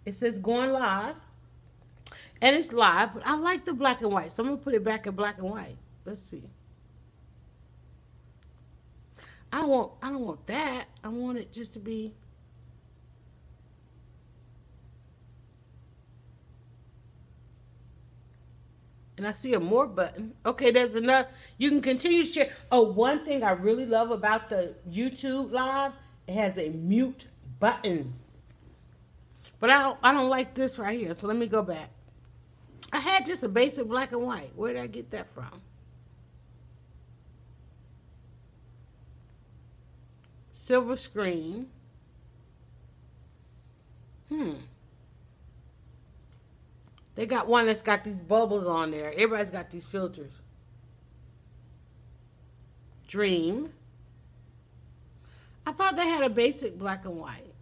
It says going live. And it's live, but I like the black and white. So I'm going to put it back in black and white. Let's see. I don't want that. I want it just to be. And I see a more button. Okay, there's another. You can continue to share. Oh, one thing I really love about the YouTube live, it has a mute button. But I don't like this right here. So let me go back. I had just a basic black and white. Where did I get that from? Silver screen. They got one that's got these bubbles on there. Everybody's got these filters. Dream. I thought they had a basic black and white.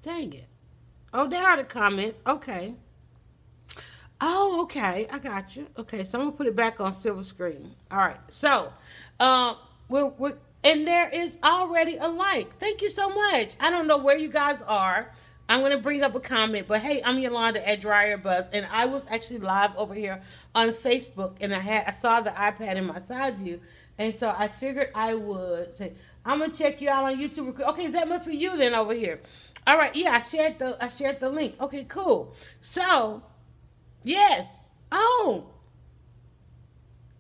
Dang it. Oh, there are the comments. Okay. Oh, okay. I got you. Okay, so I'm going to put it back on silver screen. All right. So, and there is already a like. Thank you so much. I don't know where you guys are. I'm going to bring up a comment, but hey, I'm Yolanda at DryerBuzz, and I was actually live over here on Facebook, and I saw the iPad in my side view, and so I figured I would say, I'm going to check you out on YouTube. Okay, that must be you then over here. All right, yeah, I shared the link. Okay, cool. So, yes. Oh,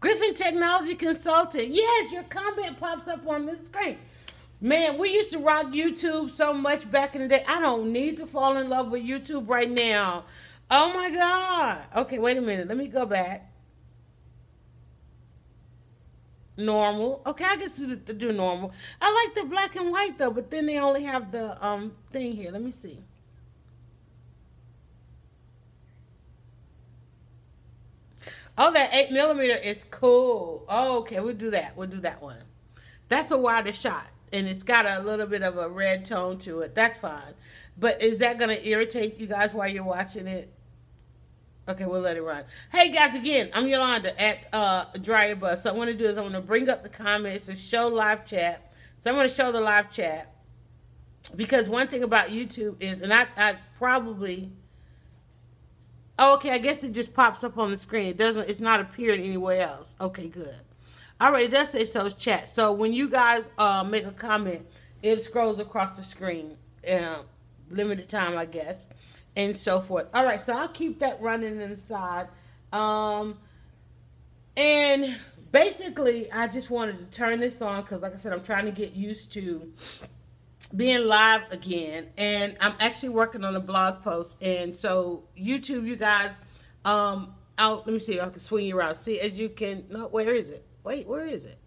Griffin Technology Consultant. Yes, your comment pops up on this screen. Man, we used to rock YouTube so much back in the day. I don't need to fall in love with YouTube right now. Oh my God. Okay, wait a minute. Let me go back. Normal. Okay, I guess to do normal. I like the black and white though, but then they only have the thing here. Let me see. Oh, that 8mm is cool. Oh, okay, we'll do that. We'll do that one. That's a wider shot. And it's got a little bit of a red tone to it. That's fine. But is that going to irritate you guys while you're watching it? Okay, we'll let it run. Hey, guys, again, I'm Yolanda at DryerBuzz. So what I'm going to do is I'm going to bring up the comments and show live chat. So I'm going to show the live chat. Because one thing about YouTube is, and I probably... Oh, okay, I guess it just pops up on the screen. It's not appearing anywhere else. Okay, good. All right, it does say so chat. So when you guys make a comment, it scrolls across the screen. Limited time, I guess, and so forth. All right, so I'll keep that running inside. And basically, I just wanted to turn this on because, like I said, I'm trying to get used to being live again. And I'm actually working on a blog post. And so YouTube, you guys, let me see if I can swing you around. See, as you can, no, where is it? Wait, where is it?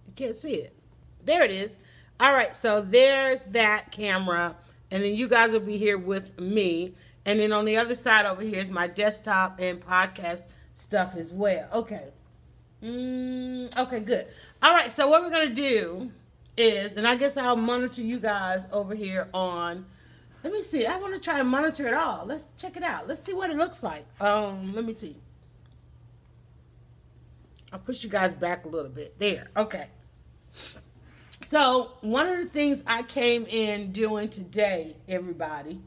You can't see it. There it is. All right, so there's that camera. And then you guys will be here with me. And then on the other side over here is my desktop and podcast stuff as well. Okay. Okay, good. All right, so what we're going to do is, and I guess I'll monitor you guys over here on, let me see. I want to try and monitor it all. Let's check it out. Let's see what it looks like. Let me see. I'll push you guys back a little bit. There. Okay. So, one of the things I came in doing today, everybody,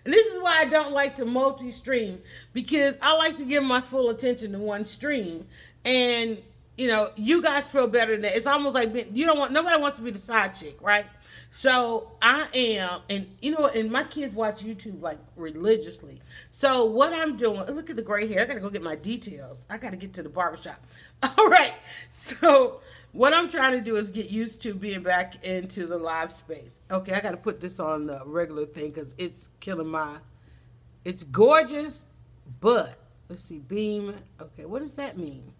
and this is why I don't like to multi-stream, because I like to give my full attention to one stream. And, you know, you guys feel better than that. It's almost like nobody wants to be the side chick, right? So I am, and you know, and my kids watch YouTube like religiously. So what I'm doing, look at the gray hair. I got to go get my details. I got to get to the barbershop. All right. So what I'm trying to do is get used to being back into the live space. Okay. I got to put this on the regular thing because it's killing it's gorgeous, but let's see, beam. Okay. What does that mean?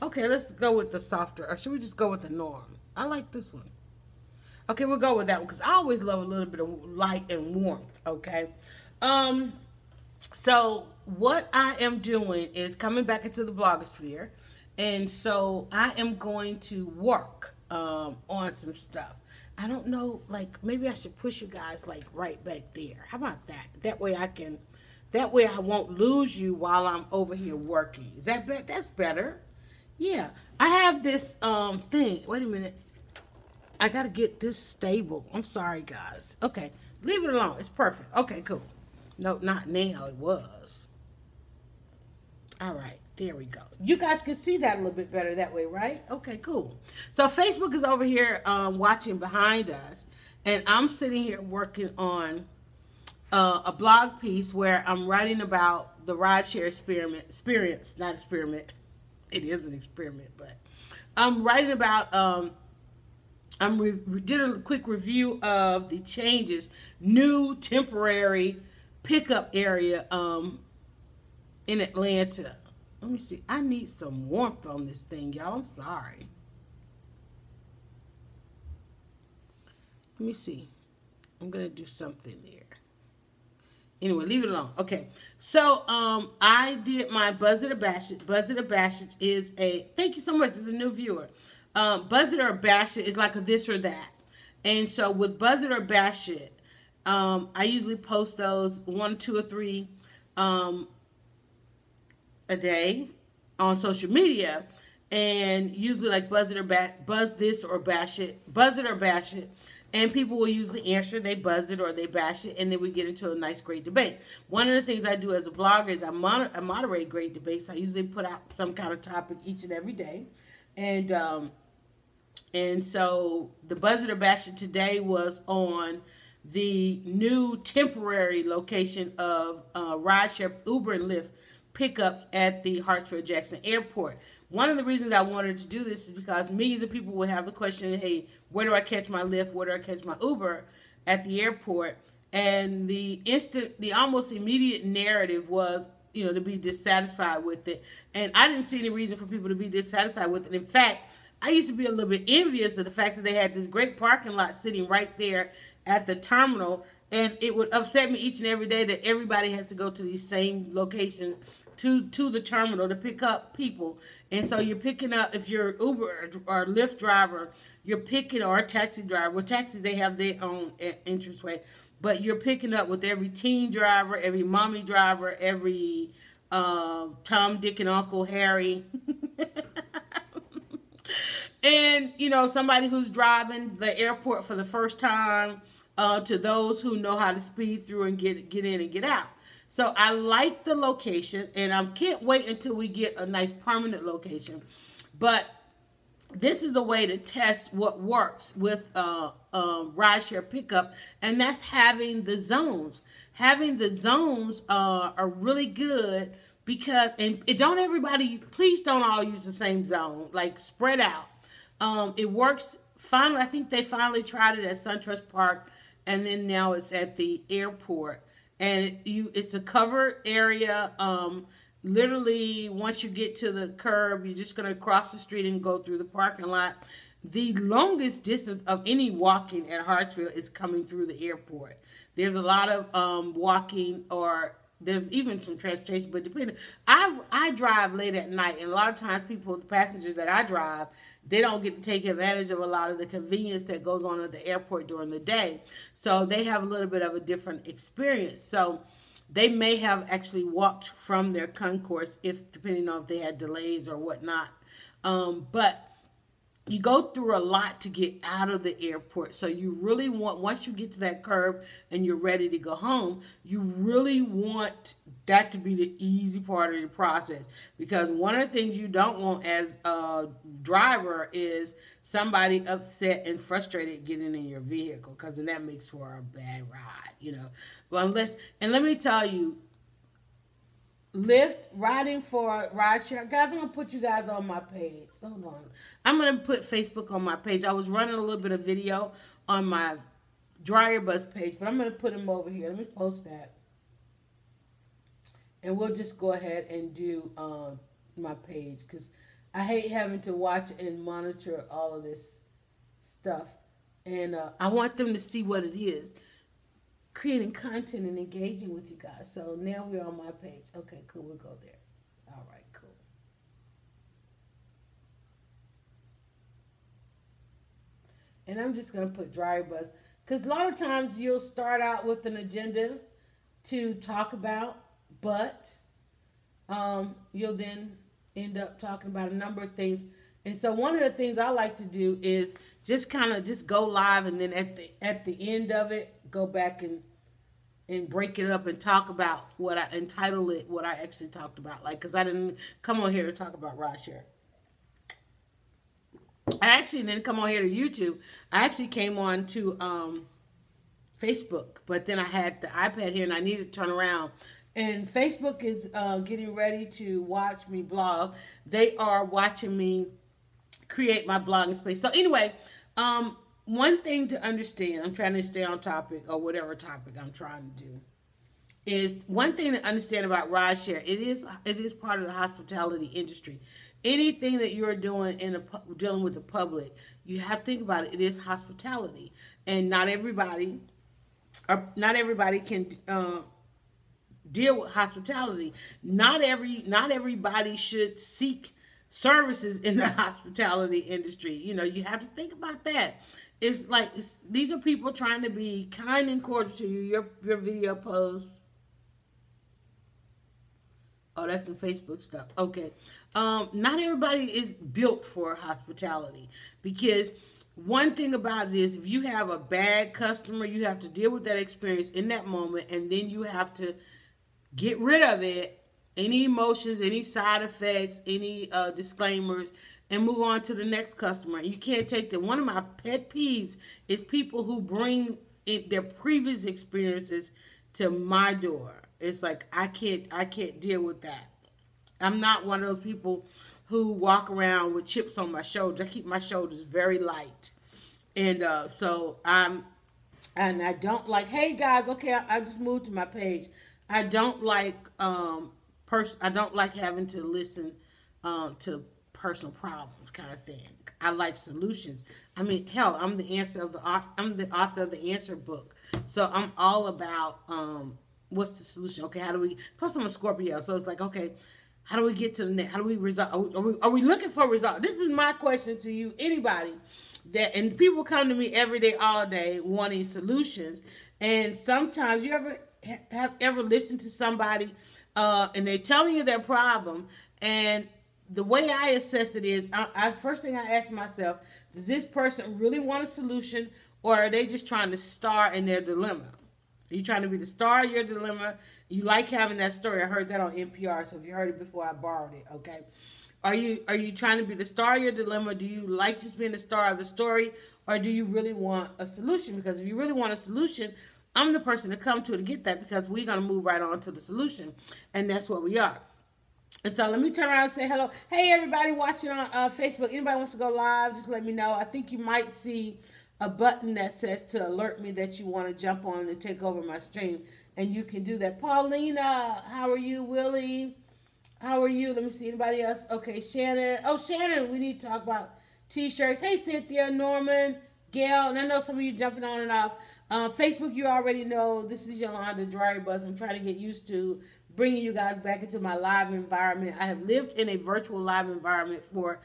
Okay, let's go with the softer. Or should we just go with the norm? I like this one. Okay, we'll go with that one because I always love a little bit of light and warmth, okay? So what I am doing is coming back into the blogosphere. And so I am going to work on some stuff. I don't know, like maybe I should push you guys like right back there. How about that? That way I won't lose you while I'm over here working. Is that better? That's better. Yeah, I have this thing. Wait a minute. I gotta get this stable. I'm sorry, guys. Okay, leave it alone. It's perfect. Okay, cool. No, not now. It was. All right, there we go. You guys can see that a little bit better that way, right? Okay, cool. So Facebook is over here watching behind us, and I'm sitting here working on a blog piece where I'm writing about the rideshare experience, not experiment. It is an experiment, but I'm writing about. Did a quick review of the changes, new temporary pickup area in Atlanta. Let me see. I need some warmth on this thing, y'all. I'm sorry. Let me see. I'm gonna do something there. Anyway, leave it alone. Okay. So I did my Buzz It or Bash It. Buzz It or Bash It is a, thank you so much. It's a new viewer. Buzz It or Bash It is like a this or that. And so with Buzz It or Bash It, I usually post those 1, 2, or 3 a day on social media. And usually like Buzz It or Buzz this or Bash It. Buzz It or Bash It. And people will usually answer, they buzz it or they bash it, and then we get into a nice, great debate. One of the things I do as a blogger is I moderate great debates. I usually put out some kind of topic each and every day. And so the Buzz It or Bash It today was on the new temporary location of rideshare, Uber and Lyft pickups at the Hartsfield-Jackson Airport. One of the reasons I wanted to do this is because millions of people will have the question, hey, where do I catch my Lyft? Where do I catch my Uber at the airport? And the almost immediate narrative was, to be dissatisfied with it. And I didn't see any reason for people to be dissatisfied with it. In fact, I used to be a little bit envious of the fact that they had this great parking lot sitting right there at the terminal. And it would upset me each and every day that everybody has to go to these same locations to the terminal to pick up people. And so you're picking up, if you're Uber or Lyft driver, you're picking, or a taxi driver. Well, taxis, they have their own entranceway. But you're picking up with every teen driver, every mommy driver, every Tom, Dick, and Uncle Harry. And, somebody who's driving the airport for the first time, to those who know how to speed through and get in and get out. So I like the location, and I can't wait until we get a nice permanent location. But this is the way to test what works with rideshare pickup, and that's having the zones. Having the zones are really good because, and please don't all use the same zone, like spread out. It works finally. I think they finally tried it at SunTrust Park, and then now it's at the airport. And it's a covered area. Literally, once you get to the curb, you're just going to cross the street and go through the parking lot. The longest distance of any walking at Hartsfield is coming through the airport. There's a lot of walking, or there's even some transportation, but depending. I drive late at night, and a lot of times the passengers that I drive, they don't get to take advantage of a lot of the convenience that goes on at the airport during the day. So they have a little bit of a different experience. So they may have actually walked from their concourse, depending on if they had delays or whatnot. But you go through a lot to get out of the airport. So you really want, once you get to that curb and you're ready to go home, you really want that to be the easy part of the process. Because one of the things you don't want as a driver is somebody upset and frustrated getting in your vehicle, because then that makes for a bad ride, Well, and let me tell you, Lyft, riding for rideshare. Guys, I'm going to put you guys on my page. Hold on. I'm going to put Facebook on my page. I was running a little bit of video on my DryerBuzz page, but I'm going to put them over here. Let me post that. And we'll just go ahead and do my page, because I hate having to watch and monitor all of this stuff. And I want them to see what it is. Creating content and engaging with you guys. So now we're on my page. Okay, cool. We'll go there. All right, cool. And I'm just going to put DryerBuzz, because a lot of times you'll start out with an agenda to talk about, but you'll then end up talking about a number of things. And so one of the things I like to do is just kind of just go live, and then at the end of it, go back and break it up and talk about what I entitle it, what I actually talked about. Like, because I didn't come on here to talk about rideshare. I actually didn't come on here to YouTube. I actually came on to Facebook, but then I had the iPad here and I needed to turn around. And Facebook is getting ready to watch me blog. They are watching me create my blogging space. So anyway, one thing to understand, I'm trying to stay on topic, or whatever topic I'm trying to do, is one thing to understand about rideshare. It is part of the hospitality industry. Anything that you're doing dealing with the public, you have to think about it. It is hospitality, and not everybody can deal with hospitality. Not everybody should seek services in the hospitality industry. You know, you have to think about that. It's like these are people trying to be kind and cordial to you. Your video posts. Oh, that's some Facebook stuff. Okay. Not everybody is built for hospitality, because one thing about it is if you have a bad customer, you have to deal with that experience in that moment, and then you have to get rid of it, any emotions, any side effects, any disclaimers, and move on to the next customer. You can't take that. One of my pet peeves is people who bring their previous experiences to my door. It's like I can't deal with that. I'm not one of those people who walk around with chips on my shoulders. I keep my shoulders very light, and I don't like. Hey guys, okay, I just moved to my page. I don't like I don't like having to listen to personal problems kind of thing. I like solutions. I mean, hell, I'm the author of the answer book, so I'm all about what's the solution? Okay, how do we? Plus, I'm a Scorpio, so it's like, okay, how do we get to the next? How do we resolve? Are we looking for results? This is my question to you, anybody. And people come to me every day, all day, wanting solutions. And sometimes you have ever listened to somebody and they're telling you their problem, and the way I assess it is, first thing I ask myself, does this person really want a solution, or are they just trying to star in their dilemma? Are you trying to be the star of your dilemma? You like having that story. I heard that on NPR, so if you heard it before, I borrowed it, okay? Are you trying to be the star of your dilemma? Do you like just being the star of the story, or do you really want a solution? Because if you really want a solution, I'm the person to come to get that, because we're going to move right on to the solution, and that's what we are. And so let me turn around and say hello. Hey, everybody watching on Facebook. Anybody wants to go live, just let me know. I think you might see a button that says to alert me that you want to jump on and take over my stream, and you can do that. Paulina, how are you? Willie, how are you? Let me see, anybody else? Okay, Shannon. Oh, Shannon, we need to talk about t-shirts. Hey, Cynthia, Norman, Gail, and I know some of you jumping on and off. Facebook, you already know, this is Yolanda, DryerBuzz. I'm trying to get used to bringing you guys back into my live environment. I have lived in a virtual live environment for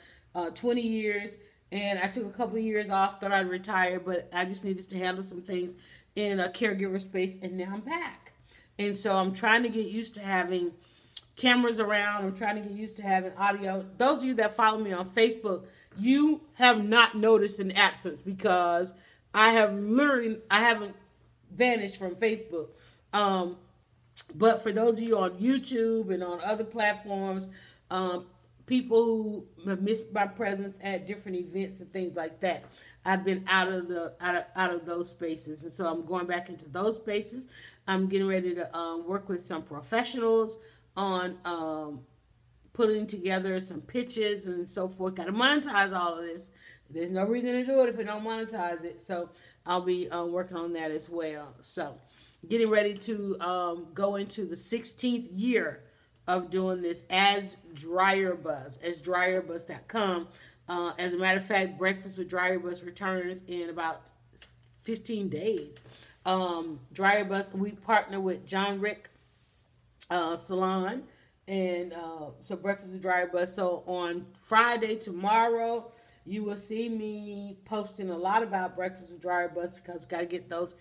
20 years, and I took a couple of years off, thought I'd retire, but I just needed to handle some things in a caregiver space, and now I'm back. And so I'm trying to get used to having cameras around. I'm trying to get used to having audio. Those of you that follow me on Facebook, you have not noticed an absence, because I haven't vanished from Facebook. But for those of you on YouTube and on other platforms, people who have missed my presence at different events and things like that, I've been out of those spaces, and so I'm going back into those spaces. I'm getting ready to work with some professionals on putting together some pitches and so forth. Got to monetize all of this. There's no reason to do it if we don't monetize it. So I'll be working on that as well. So getting ready to go into the 16th year of doing this as DryerBuzz, as DryerBuzz.com. As a matter of fact, Breakfast with DryerBuzz returns in about 15 days. DryerBuzz, we partner with John Rick Salon, and so Breakfast with DryerBuzz. So on Friday, tomorrow, you will see me posting a lot about Breakfast with DryerBuzz, because got to get those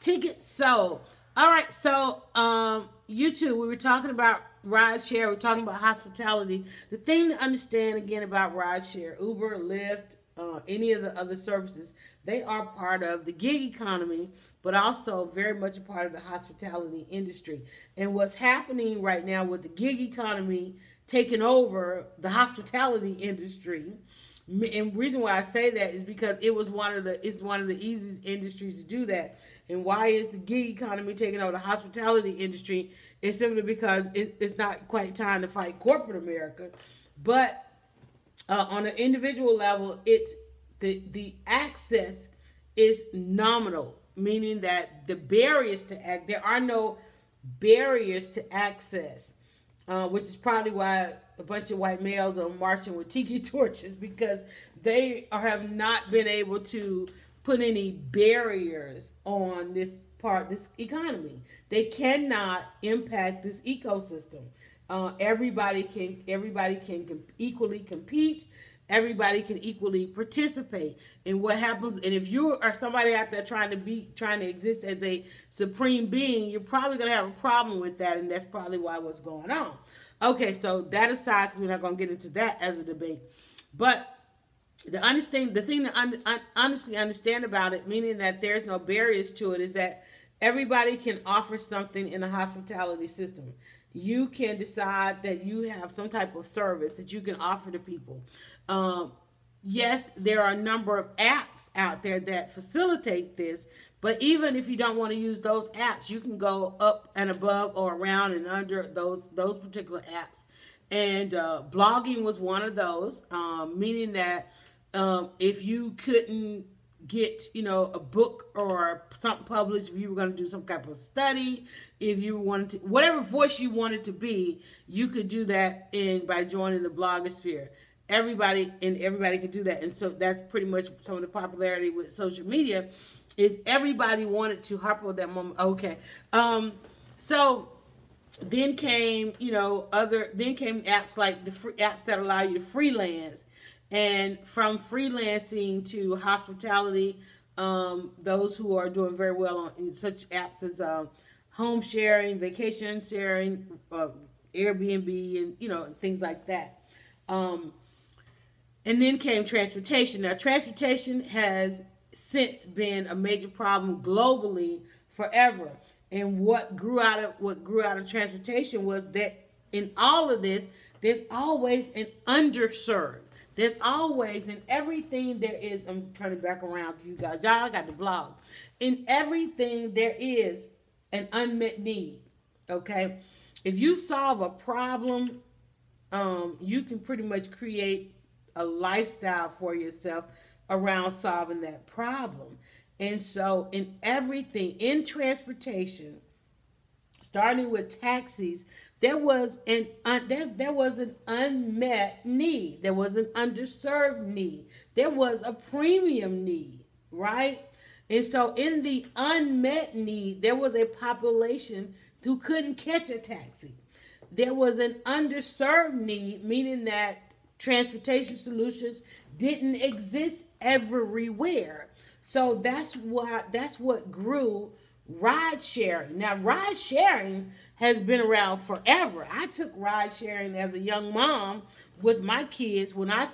tickets sold. All right, so YouTube, we were talking about rideshare, we're talking about hospitality. The thing to understand again about rideshare, Uber, Lyft, any of the other services, they are part of the gig economy, but also very much a part of the hospitality industry. And what's happening right now with the gig economy taking over the hospitality industry, and the reason why I say that is because it's one of the easiest industries to do that. And why is the gig economy taking over the hospitality industry? It's simply because it's not quite time to fight corporate America. But on an individual level, it's the access is nominal, meaning that the barriers to there are no barriers to access, which is probably why a bunch of white males are marching with tiki torches, because they have not been able to put any barriers on this economy. They cannot impact this ecosystem. Everybody can equally compete. Everybody can equally participate in what happens. And if you are somebody out there trying to exist as a supreme being, you're probably going to have a problem with that, and that's probably what's going on. Okay, so that aside, because we're not going to get into that as a debate, but the thing to honestly understand about it, meaning that there's no barriers to it, is that everybody can offer something in a hospitality system. You can decide that you have some type of service that you can offer to people. Yes, there are a number of apps out there that facilitate this, but even if you don't want to use those apps, you can go up and above or around and under those particular apps. And blogging was one of those, meaning that if you couldn't get, a book or something published, if you were going to do some type of study, if you wanted to, whatever voice you wanted to be, you could do that by joining the blogosphere. Everybody could do that. And so that's pretty much some of the popularity with social media, is everybody wanted to harp on that moment. Okay. So then came, apps like the free apps that allow you to freelance. And from freelancing to hospitality, those who are doing very well on such apps as home sharing, vacation sharing, Airbnb, and things like that. And then came transportation. Now, transportation has since been a major problem globally forever. And what grew out of transportation was that in all of this, there's always an underserved. There's always, in everything there is, I'm turning back around to you guys. Y'all got the blog. In everything there is an unmet need, okay? If you solve a problem, you can pretty much create a lifestyle for yourself around solving that problem. And so in everything, in transportation, starting with taxis, there was an unmet need. There was an underserved need. There was a premium need, right? And so in the unmet need, there was a population who couldn't catch a taxi. There was an underserved need, meaning that transportation solutions didn't exist everywhere. So that's what grew ride sharing. Now, ride sharing has been around forever. I took ride sharing as a young mom with my kids when I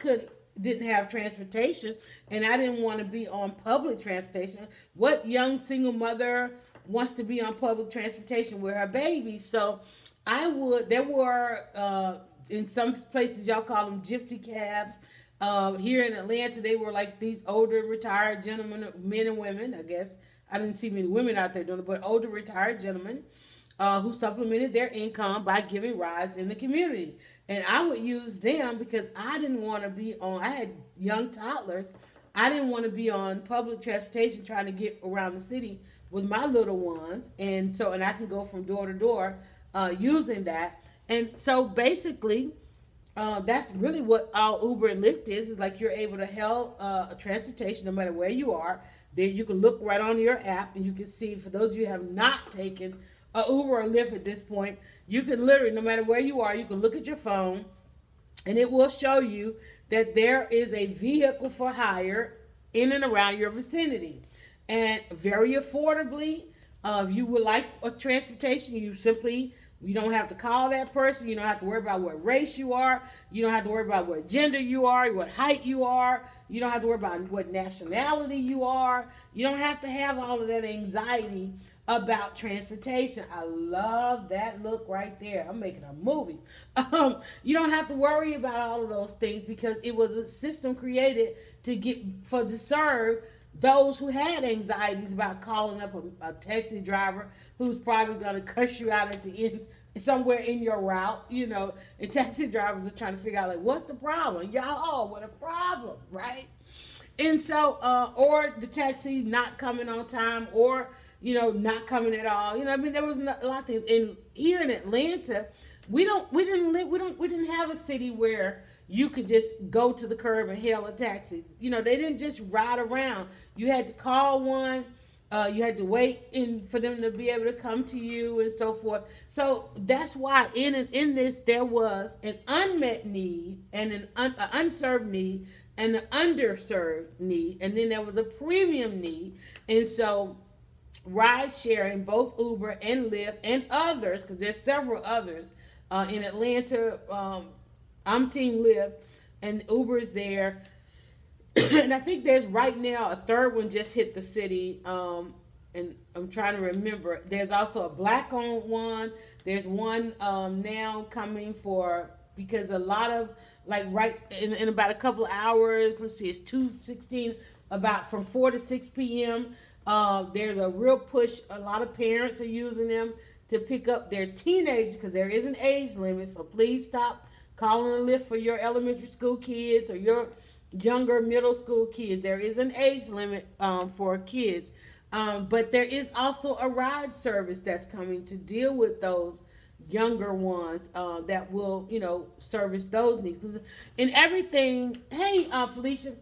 didn't have transportation and I didn't want to be on public transportation. What young single mother wants to be on public transportation with her baby? So there were in some places, y'all call them gypsy cabs. Here in Atlanta, they were like these older retired gentlemen, men and women, I guess. I didn't see many women out there doing it, but older retired gentlemen who supplemented their income by giving rides in the community. And I would use them because I didn't want to be I had young toddlers. I didn't want to be on public transportation trying to get around the city with my little ones. And I can go from door to door using that. And so basically, that's really what all Uber and Lyft is like you're able to hail a transportation no matter where you are. There you can look right on your app and you can see, for those of you who have not taken a Uber or Lyft at this point, you can literally, no matter where you are, you can look at your phone and it will show you that there is a vehicle for hire in and around your vicinity. And very affordably, if you would like a transportation, you simply You don't have to call that person. You don't have to worry about what race you are. You don't have to worry about what gender you are, what height you are. You don't have to worry about what nationality you are. You don't have to have all of that anxiety about transportation. I love that look right there. I'm making a movie. You don't have to worry about all of those things because it was a system created to serve those who had anxieties about calling up a taxi driver who's probably going to cuss you out at the end somewhere in your route. You know, and taxi drivers are trying to figure out, like, what's the problem? Y'all, what a problem, right? And so, or the taxi not coming on time, or, you know, not coming at all. You know, I mean, there was a lot of things. And here in Atlanta, we didn't have a city where you could just go to the curb and hail a taxi. You know, they didn't just ride around. You had to call one. You had to wait for them to be able to come to you and so forth. So that's why in this there was an unmet need and an unserved need and an underserved need, and then there was a premium need. And so ride sharing, both Uber and Lyft and others, because there's several others in Atlanta. I'm Team Lyft, and Uber is there. And I think there's right now a third one just hit the city, and I'm trying to remember. There's also a black-owned one. There's one now coming because a lot of, like, right in about a couple of hours, let's see, it's 2:16, about from 4 to 6 p.m., there's a real push. A lot of parents are using them to pick up their teenagers because there is an age limit, so please stop calling a Lyft for your elementary school kids or your younger middle school kids. There is an age limit for kids. But there is also a ride service that's coming to deal with those younger ones that will, you know, service those needs. Because in everything, hey, Felicia,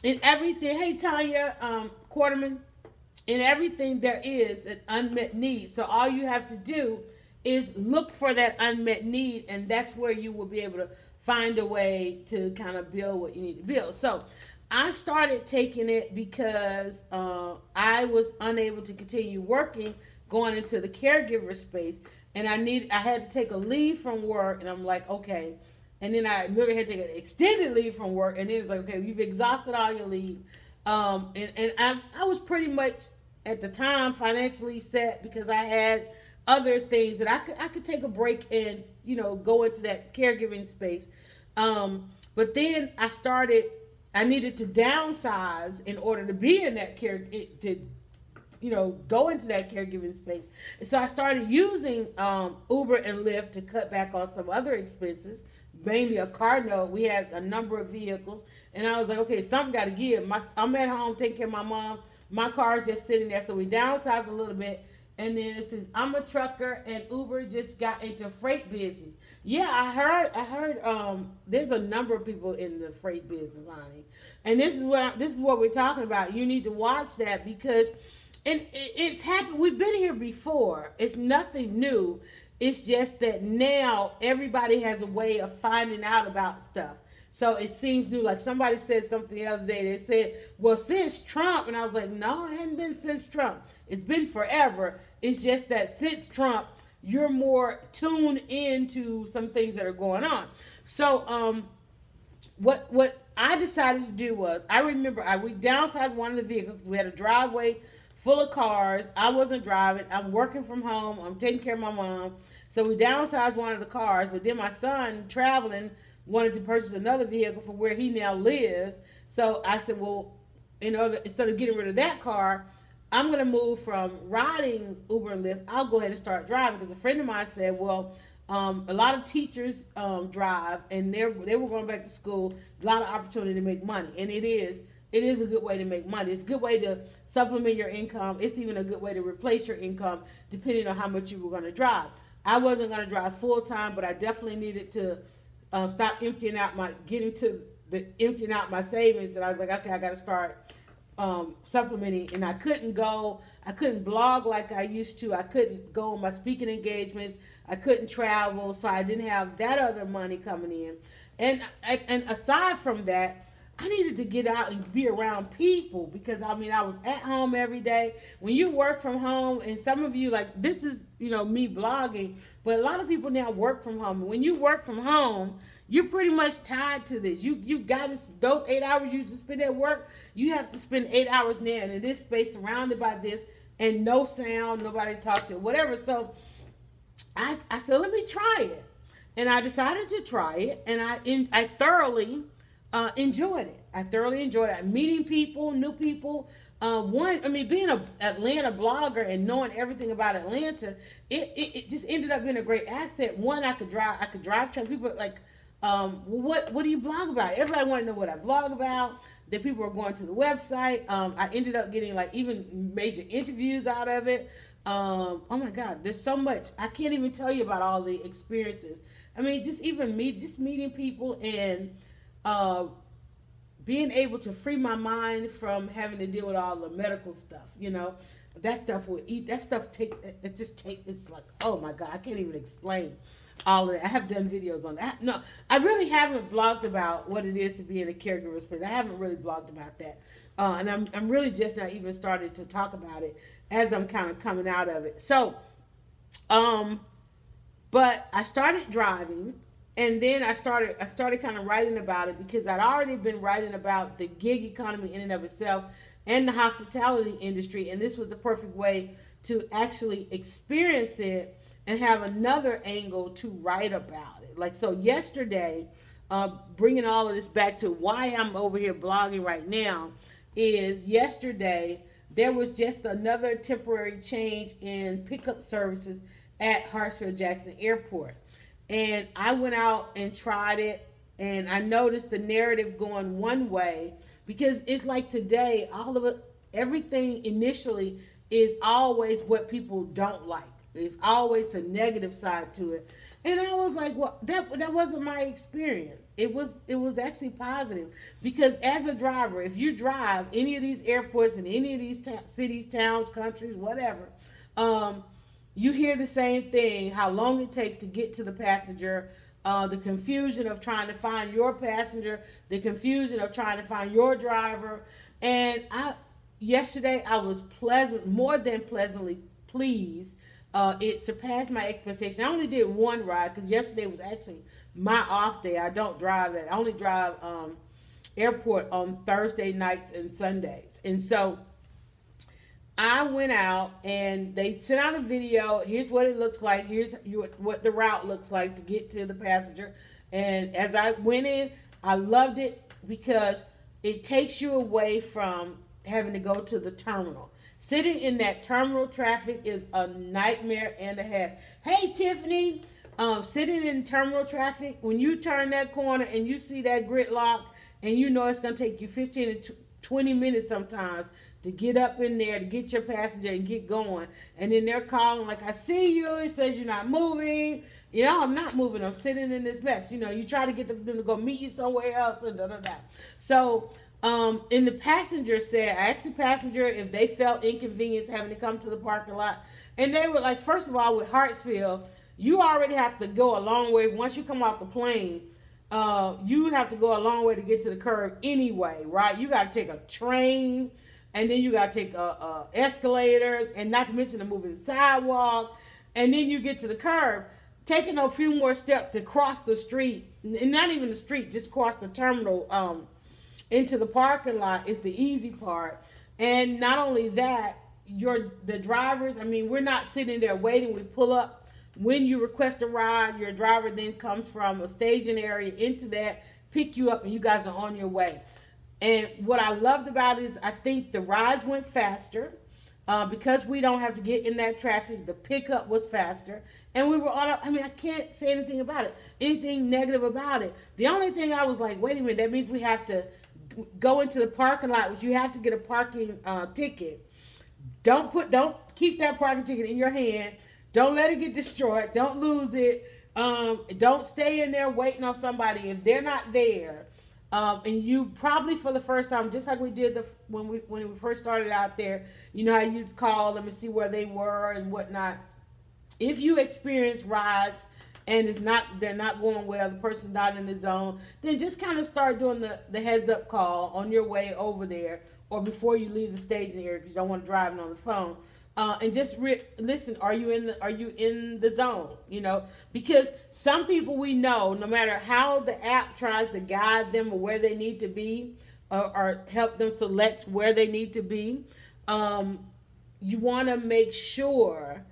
in everything, hey, Tanya Quarterman, in everything there is an unmet need. So all you have to do is look for that unmet need, and that's where you will be able to find a way to kind of build what you need to build. So I started taking it because I was unable to continue working, going into the caregiver space, and I had to take a leave from work, and I'm like, okay. And then I literally had to take an extended leave from work, and then it's like, okay, you've exhausted all your leave. And I was pretty much at the time financially set because I had other things that I could take a break and, you know, go into that caregiving space. But then I needed to downsize in order to be in that go into that caregiving space. And so I started using Uber and Lyft to cut back on some other expenses, mainly a car note. We had a number of vehicles, and I was like, okay, something got to give. I'm at home taking care of my mom. My car is just sitting there, so we downsized a little bit. And then it says, I'm a trucker, and Uber just got into freight business. Yeah, I heard there's a number of people in the freight business, honey. And this is what we're talking about. You need to watch that because it's happened. We've been here before. It's nothing new. It's just that now everybody has a way of finding out about stuff. So it seems new. Like somebody said something the other day. They said, well, since Trump. And I was like, no, it hadn't been since Trump. It's been forever. It's just that since Trump, you're more tuned into some things that are going on. So what I decided to do was, I remember we downsized one of the vehicles. We had a driveway full of cars. I wasn't driving. I'm working from home. I'm taking care of my mom. So we downsized one of the cars. But then my son, traveling, wanted to purchase another vehicle for where he now lives. So I said, well, instead of getting rid of that car, I'm going to move from riding Uber and Lyft. I'll go ahead and start driving, because a friend of mine said, well, a lot of teachers drive, and they were going back to school. A lot of opportunity to make money, and it is a good way to make money. It's a good way to supplement your income. It's even a good way to replace your income, depending on how much you were going to drive. I wasn't going to drive full time, but I definitely needed to stop emptying out my savings, and I was like, okay, I got to start supplementing. And I couldn't blog like I used to. I couldn't go on my speaking engagements. I couldn't travel, so I didn't have that other money coming in. And aside from that, I needed to get out and be around people because I mean I was at home every day. When you work from home, and some of you like this is me blogging, but a lot of people now work from home. When you work from home, you're pretty much tied to this. You got to, those 8 hours you used to spend at work, you have to spend 8 hours now and in this space surrounded by this and no sound, nobody to talk to, whatever. So I said, let me try it, and I decided to try it, and I thoroughly enjoyed it. I thoroughly enjoyed it. Meeting people, new people. Being an Atlanta blogger and knowing everything about Atlanta, it just ended up being a great asset. One, I could drive truck. People like, what do you blog about? Everybody wanted to know what I blog about. That people were going to the website. I ended up getting like even major interviews out of it. Oh my God, there's so much. I can't even tell you about all the experiences. I mean, just meeting people and being able to free my mind from having to deal with all the medical stuff. That stuff it's like, oh my God, I can't even explain all of that. I have done videos on that. No, I really haven't blogged about what it is to be in a caregiver space. I haven't really blogged about that. And I'm really just not even started to talk about it as I'm kind of coming out of it. So, but I started driving, and then I started kind of writing about it because I'd already been writing about the gig economy in and of itself and the hospitality industry, and this was the perfect way to actually experience it and have another angle to write about it. Like, so yesterday, bringing all of this back to why I'm over here blogging right now, is yesterday there was just another temporary change in pickup services at Hartsfield-Jackson Airport. And I went out and tried it, and I noticed the narrative going one way, because it's like today, all of it, everything initially is always what people don't like. There's always the negative side to it. And I was like, well, that wasn't my experience. It was actually positive, because as a driver, if you drive any of these airports in any of these cities, towns, countries, whatever, you hear the same thing, how long it takes to get to the passenger, the confusion of trying to find your passenger, the confusion of trying to find your driver. And yesterday I was more than pleasantly pleased. It surpassed my expectation. I only did one ride because yesterday was actually my off day. I don't drive that. I only drive airport on Thursday nights and Sundays. And so I went out and they sent out a video. Here's what it looks like. Here's what the route looks like to get to the passenger. And as I went in, I loved it because it takes you away from having to go to the terminal. Sitting in that terminal traffic is a nightmare and a half. Hey, Tiffany, sitting in terminal traffic, when you turn that corner and you see that gridlock and you know it's going to take you 15 to 20 minutes sometimes to get up in there, to get your passenger and get going. And then they're calling like, I see you. It says you're not moving. I'm not moving. I'm sitting in this mess. You try to get them to go meet you somewhere else and da-da-da. So, and the passenger said, I asked the passenger if they felt inconvenience having to come to the parking lot. And they were like, first of all, with Hartsfield, you already have to go a long way. Once you come off the plane, you have to go a long way to get to the curb anyway, right? You got to take a train, and then you got to take escalators, and not to mention the moving sidewalk. And then you get to the curb, taking a few more steps to cross the street, and not even the street, just cross the terminal, into the parking lot is the easy part. And not only that, the drivers, we're not sitting there waiting. We pull up. When you request a ride, your driver then comes from a staging area into that, pick you up, and you guys are on your way. And what I loved about it is I think the rides went faster. Because we don't have to get in that traffic, the pickup was faster. And we were on, I can't say anything about it, anything negative about it. The only thing I was like, wait a minute, that means we have to go into the parking lot, which you have to get a parking ticket. Don't keep that parking ticket in your hand. Don't let it get destroyed. Don't lose it. Don't stay in there waiting on somebody if they're not there. And you probably for the first time, just like we did when we first started out there, you know how you'd call them and see where they were and whatnot. If you experience rides and they're not going well, the person's not in the zone, then just kind of start doing the heads up call on your way over there or before you leave the staging area, because you don't want to drive on the phone. And just listen. Are you in the zone? Because some people we know, no matter how the app tries to guide them or where they need to be, or help them select where they need to be, you want to make sure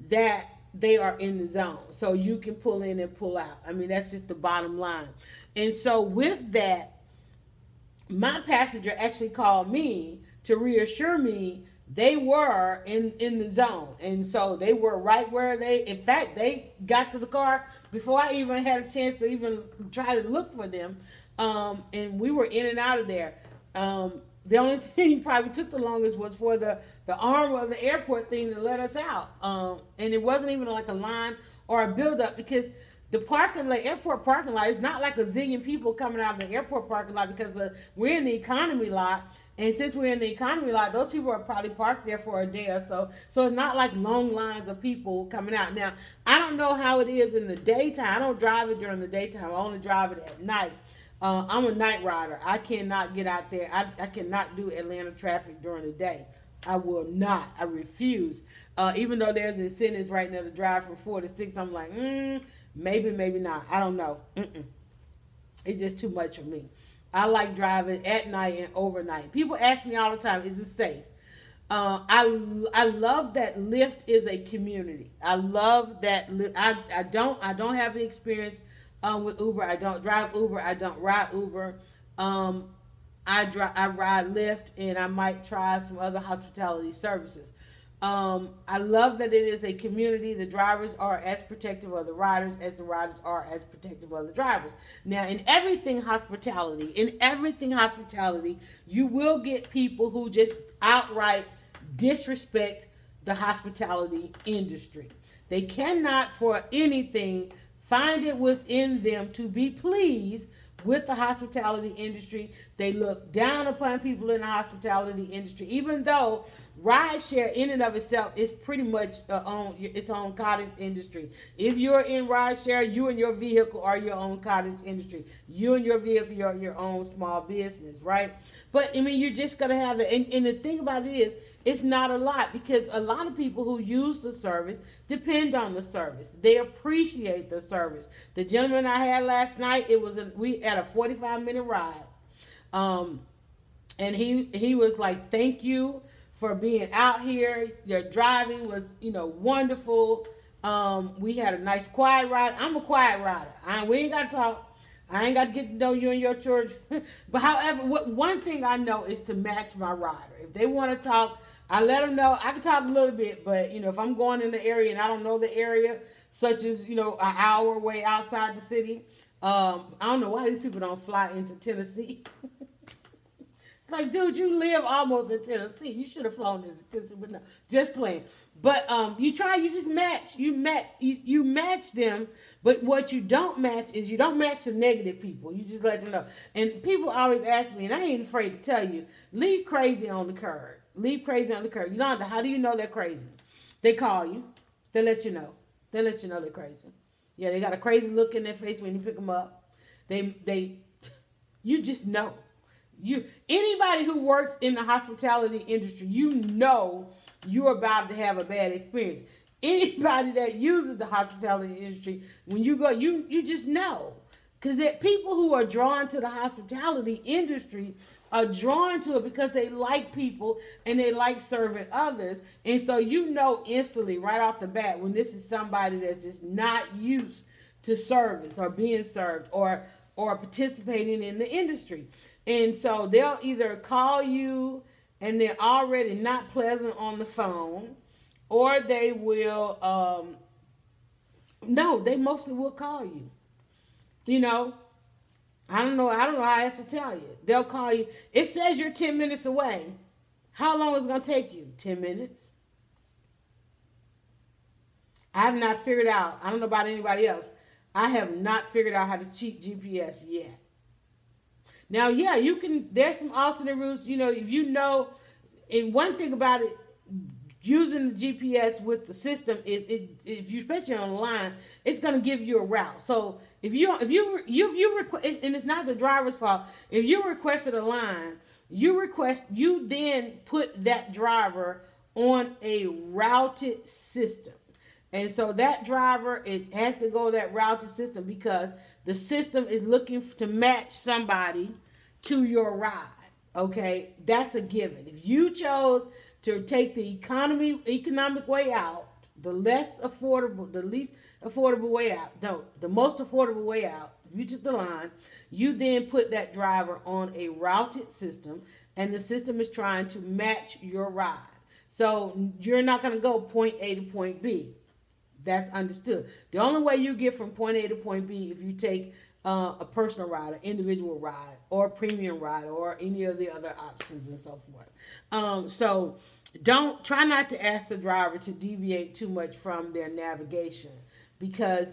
that they are in the zone so you can pull in and pull out. I mean, that's just the bottom line. And so with that, my passenger actually called me to reassure me they were in the zone. And so they were right where in fact, they got to the car before I even had a chance to even try to look for them. And we were in and out of there. The only thing probably took the longest was for the arm of the airport thing to let us out. And it wasn't even like a line or a buildup, because the airport parking lot is not like a zillion people coming out of the airport parking lot, because we're in the economy lot. And since we're in the economy lot, those people are probably parked there for a day or so. So it's not like long lines of people coming out. Now, I don't know how it is in the daytime. I don't drive it during the daytime. I only drive it at night. I'm a night rider. I cannot get out there. I cannot do Atlanta traffic during the day. I will not. I refuse. Even though there's incentives right now to drive from 4 to 6, I'm like, maybe not. I don't know. It's just too much for me. I like driving at night and overnight. People ask me all the time, is it safe? I love that Lyft is a community. I love that. I don't have any experience with Uber. I don't drive Uber. I don't ride Uber. I ride Lyft, and I might try some other hospitality services. I love that it is a community. The drivers are as protective of the riders as the riders are as protective of the drivers. Now, in everything hospitality, you will get people who just outright disrespect the hospitality industry. They cannot for anything find it within them to be pleased with the hospitality industry. They look down upon people in the hospitality industry, even though rideshare in and of itself is pretty much its own cottage industry. If you're in rideshare, you and your vehicle are your own cottage industry. You and your vehicle are your own small business, right? But I mean, you're just gonna have that. And the thing about it is, it's not a lot, because a lot of people who use the service depend on the service. They appreciate the service. The gentleman I had last night, we had a 45-minute ride, and he was like, "Thank you for being out here. Your driving was, wonderful. We had a nice quiet ride." I'm a quiet rider. We ain't got to talk. I ain't got to get to know you and your church. But however, one thing I know is to match my rider. If they want to talk, I let them know. I can talk a little bit, but, if I'm going in the area and I don't know the area, such as, an hour away outside the city, I don't know why these people don't fly into Tennessee. Like, dude, you live almost in Tennessee. You should have flown into Tennessee, but no, just playing. But you just match. You match them, but what you don't match is you don't match the negative people. You just let them know. And people always ask me, and I ain't afraid to tell you, leave crazy on the curb. Leave crazy on the curb. How do you know they're crazy? They call you. They let you know. They let you know they're crazy. Yeah, they got a crazy look in their face when you pick them up. You just know. Anybody who works in the hospitality industry, you're about to have a bad experience. Anybody that uses the hospitality industry, when you go, you just know. Because people who are drawn to the hospitality industry are drawn to it because they like people and they like serving others. And so instantly right off the bat when this is somebody that's just not used to service or being served or participating in the industry. And so they'll either call you and they're already not pleasant on the phone, or they will, they mostly will call you. I don't know how else to tell you. They'll call you. It says you're 10 minutes away. How long is it going to take you? 10 minutes? I have not figured out. I don't know about anybody else. I have not figured out how to cheat GPS yet. Now, yeah, there's some alternate routes, if and one thing about it, using the GPS with the system is if you especially on the line, it's going to give you a route. So if you request, and it's not the driver's fault. If you requested a line, you then put that driver on a routed system. And so that driver, it has to go that routed system because the system is looking to match somebody to your ride. Okay, that's a given. If you chose to take the economic way out, the least affordable way out, no, the most affordable way out, if you took the line, you then put that driver on a routed system, and the system is trying to match your ride. So you're not going to go point A to point B. That's understood. The only way you get from point A to point B if you take a personal ride, an individual ride, or a premium ride, or any of the other options and so forth. So try not to ask the driver to deviate too much from their navigation because,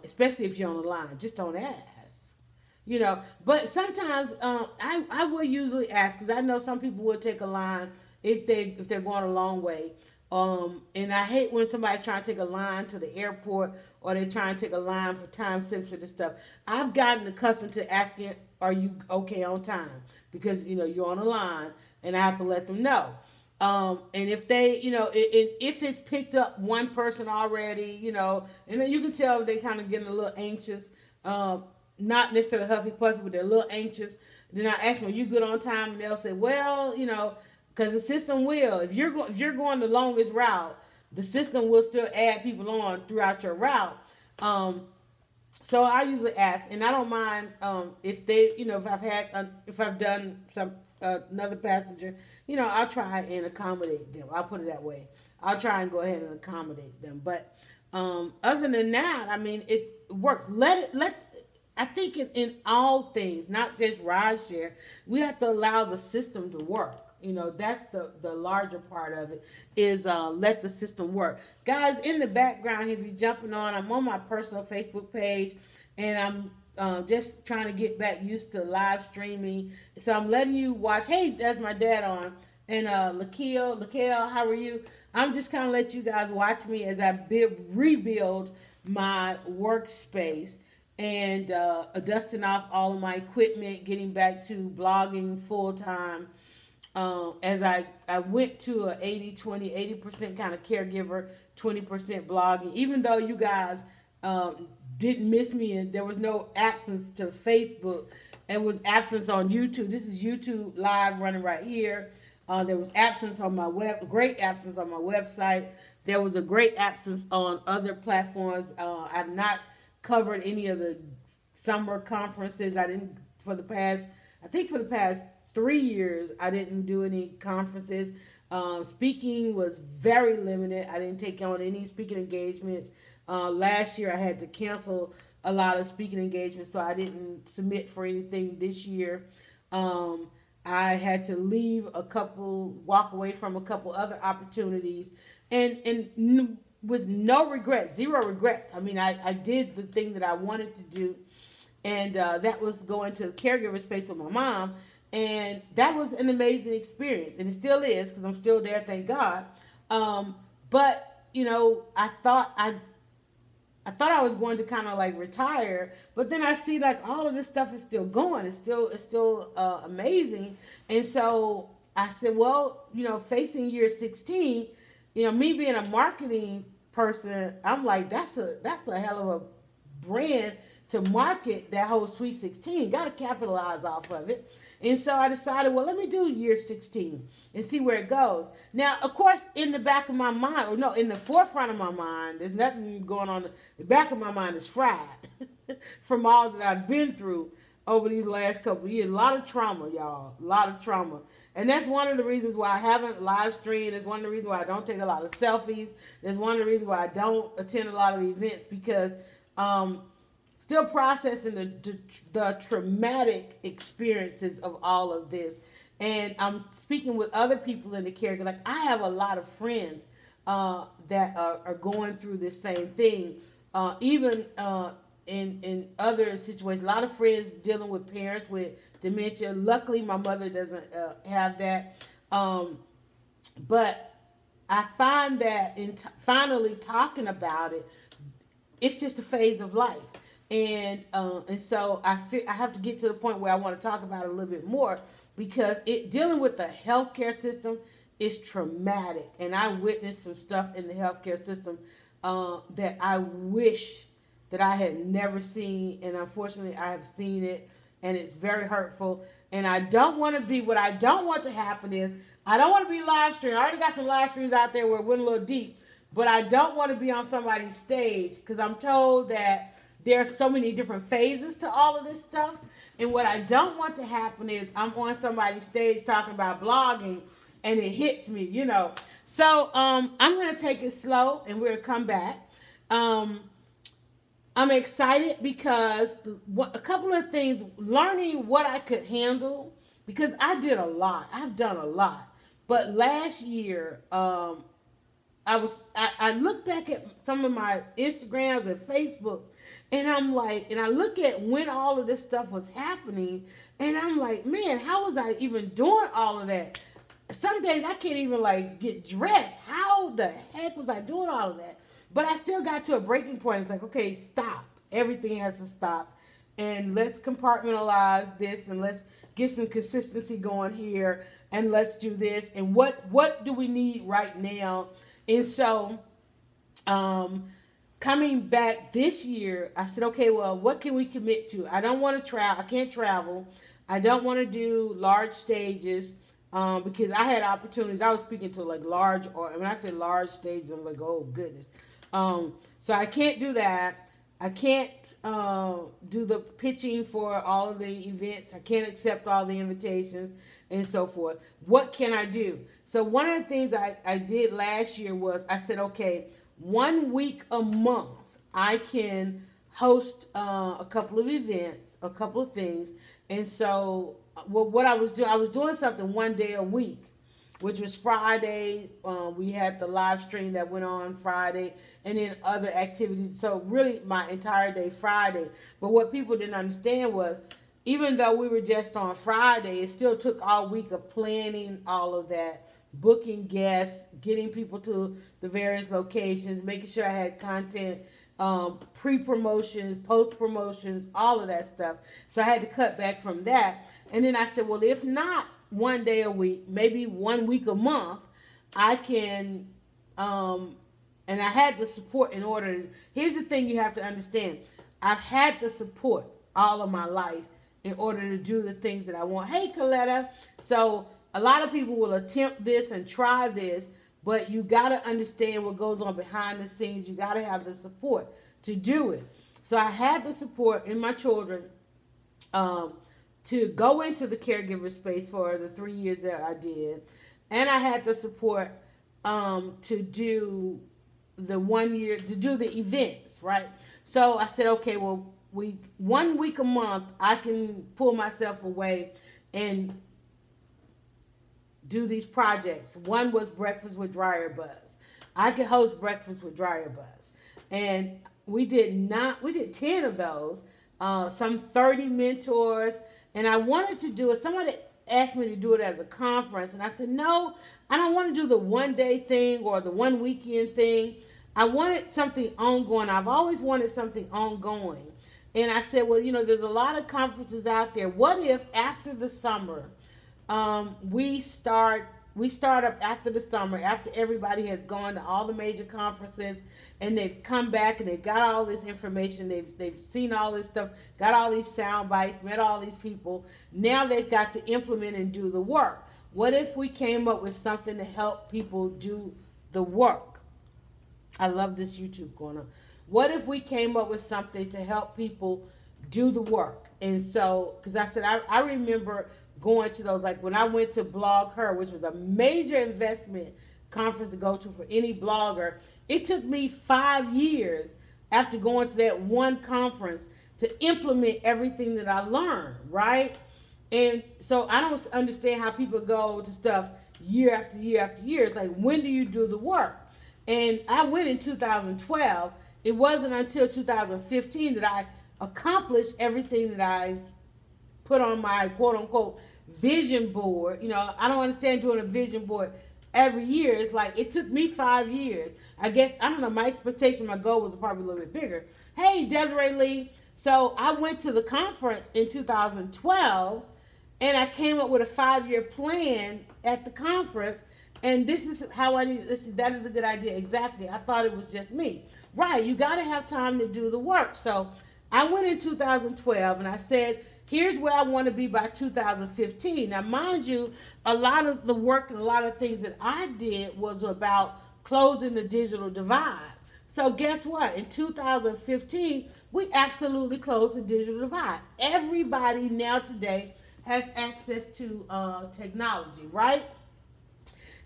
especially if you're on the line, just don't ask. You know, but sometimes I will usually ask because I know some people will take a line if they're going a long way. And I hate when somebody's trying to take a line to the airport or they're trying to take a line for time sensitive stuff. I've gotten accustomed to asking, are you okay on time? Because, you know, you're on a line and I have to let them know. And if they, you know, if it's picked up one person already, you know, and then you can tell they kind of getting a little anxious, not necessarily huffy puffy, but they're a little anxious. Then I ask them, are you good on time? And they'll say, well, you know, because the system will, if you're going the longest route, the system will still add people on throughout your route. So I usually ask, and I don't mind if they, you know, if I've done some another passenger, you know, I'll try and accommodate them. I'll put it that way. I'll try and go ahead and accommodate them. But other than that, I mean, it works. I think in all things, not just rideshare, we have to allow the system to work. You know, that's the larger part of it is let the system work. Guys, in the background, if you're jumping on, I'm on my personal Facebook page, and I'm just trying to get back used to live streaming. So I'm letting you watch. Hey, that's my dad on. And Laquel, how are you? I'm just kind of let you guys watch me as I rebuild my workspace and dusting off all of my equipment, getting back to blogging full-time. As I went to a 80% kind of caregiver, 20% blogging, even though you guys didn't miss me and there was no absence to Facebook, it was absence on YouTube. This is YouTube live running right here. There was absence on my great absence on my website. There was a great absence on other platforms. I've not covered any of the summer conferences. For the past 3 years, I didn't do any conferences. Speaking was very limited. I didn't take on any speaking engagements. Last year, I had to cancel a lot of speaking engagements, so I didn't submit for anything this year. I had to walk away from a couple other opportunities, and with no regrets, zero regrets. I mean, I did the thing that I wanted to do, and that was going to the caregiver space with my mom. And that was an amazing experience. And it still is because I'm still there, thank God. But, you know, I thought I was going to kind of like retire. But then I see like all of this stuff is still going. It's still amazing. And so I said, well, you know, facing year 16, you know, me being a marketing person, I'm like, that's a hell of a brand to market that whole Sweet 16. Got to capitalize off of it. And so I decided, well, let me do year 16 and see where it goes. Now, of course, in the back of my mind, or no, in the forefront of my mind, there's nothing going on. The back of my mind is fried from all that I've been through over these last couple of years. A lot of trauma, y'all. A lot of trauma. And that's one of the reasons why I haven't live streamed. It's one of the reasons why I don't take a lot of selfies. That's one of the reasons why I don't attend a lot of events because still processing the traumatic experiences of all of this. And I'm speaking with other people in the caregiver. Like, I have a lot of friends that are going through this same thing. Even in other situations, a lot of friends dealing with parents with dementia. Luckily, my mother doesn't have that. But I find that in finally talking about it, it's just a phase of life. And so I have to get to the point where I want to talk about it a little bit more, because it dealing with the healthcare system is traumatic, and I witnessed some stuff in the healthcare system that I wish that I had never seen, and unfortunately I have seen it, and it's very hurtful. And I don't want to be, what I don't want to happen is, I don't want to be live streaming. I already got some live streams out there where it went a little deep, but I don't want to be on somebody's stage, because I'm told that there are so many different phases to all of this stuff. And what I don't want to happen is I'm on somebody's stage talking about blogging and it hits me, you know. So I'm going to take it slow and we're going to come back. I'm excited because a couple of things, learning what I could handle, because I did a lot. I've done a lot. But last year, I look back at some of my Instagrams and Facebooks, and I'm like, and I look at when all of this stuff was happening, and I'm like, man, how was I even doing all of that? Some days I can't even like get dressed. How the heck was I doing all of that? But I still got to a breaking point. It's like, okay, stop. Everything has to stop. And let's compartmentalize this, and let's get some consistency going here, and let's do this. And what do we need right now? And so coming back this year, I said, okay, well, what can we commit to? I don't want to travel. I can't travel. I don't want to do large stages because I had opportunities. I was speaking to like large, or when I say large stages, I'm like, oh, goodness. So I can't do that. I can't do the pitching for all of the events. I can't accept all the invitations and so forth. What can I do? So one of the things I did last year was I said, okay, 1 week a month, I can host a couple of events, a couple of things. And so what I was doing something one day a week, which was Friday. We had the live stream that went on Friday, and then other activities. So really my entire day Friday. But what people didn't understand was, even though we were just on Friday, it still took all week of planning all of that, booking guests, getting people to the various locations, making sure I had content, pre-promotions, post-promotions, all of that stuff. So I had to cut back from that. And then I said, well, if not 1 day a week, maybe 1 week a month, I can, and I had the support in order. Here's the thing you have to understand. I've had the support all of my life in order to do the things that I want. Hey, Coletta. So a lot of people will attempt this and try this, but you got to understand what goes on behind the scenes. You got to have the support to do it. So I had the support in my children to go into the caregiver space for the 3 years that I did. And I had the support to do the 1 year, to do the events, right? So I said, okay, well, 1 week a month, I can pull myself away and do these projects. One was Breakfast with DryerBuzz. I could host Breakfast with DryerBuzz. And we did 10 of those, some 30 mentors. And I wanted to do it. Somebody asked me to do it as a conference. And I said, no, I don't want to do the 1 day thing or the 1 weekend thing. I wanted something ongoing. I've always wanted something ongoing. And I said, well, you know, there's a lot of conferences out there. What if after the summer, we start up after the summer, after everybody has gone to all the major conferences and they've come back and they've got all this information, they've seen all this stuff, got all these sound bites, met all these people. Now they've got to implement and do the work. What if we came up with something to help people do the work? I love this YouTube corner. What if we came up with something to help people do the work? And so, because I said, I remember going to those, like when I went to Blog Her, which was a major investment conference to go to for any blogger. It took me 5 years after going to that one conference to implement everything that I learned, right? And so I don't understand how people go to stuff year after year after year. It's like, when do you do the work? And I went in 2012. It wasn't until 2015 that I accomplished everything that I put on my quote-unquote vision board. You know, I don't understand doing a vision board every year. It's like it took me 5 years. I guess, I don't know, my expectation, my goal was probably a little bit bigger. Hey, Desiree Lee. So I went to the conference in 2012, and I came up with a 5-year plan at the conference. And this is how I need, that is a good idea. Exactly. I thought it was just me. Right. You got to have time to do the work. So I went in 2012 and I said, here's where I want to be by 2015. Now, mind you, a lot of the work and a lot of things that I did was about closing the digital divide. So guess what? In 2015, we absolutely closed the digital divide. Everybody now today has access to technology, right?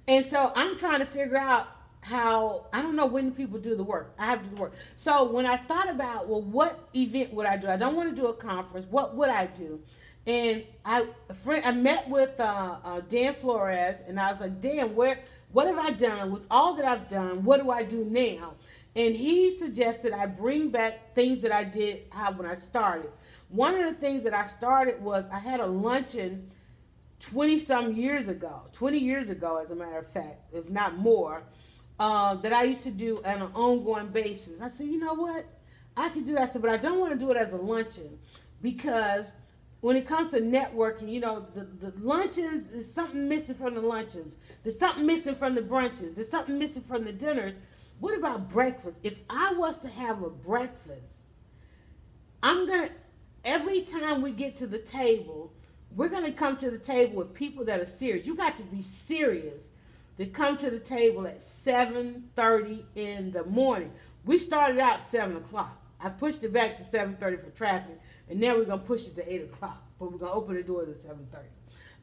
And so I'm trying to figure out how, I don't know when people do the work. I have to do the work. So when I thought about, well, what event would I do? I don't want to do a conference. What would I do? And I met with Dan Flores, and I was like, Dan, what have I done? With all that I've done, what do I do now? And he suggested I bring back things that I did when I started. One of the things that I started was I had a luncheon 20 years ago, as a matter of fact, if not more, that I used to do on an ongoing basis. I said, you know what? I could do that, but I don't want to do it as a luncheon, because when it comes to networking, you know, the luncheons, is something missing from the luncheons. There's something missing from the brunches. There's something missing from the dinners. What about breakfast? If I was to have a breakfast, every time we get to the table, we're going to come to the table with people that are serious. You got to be serious to come to the table at 7:30 in the morning. We started out 7 o'clock. I pushed it back to 7:30 for traffic, and now we're going to push it to 8 o'clock, but we're going to open the doors at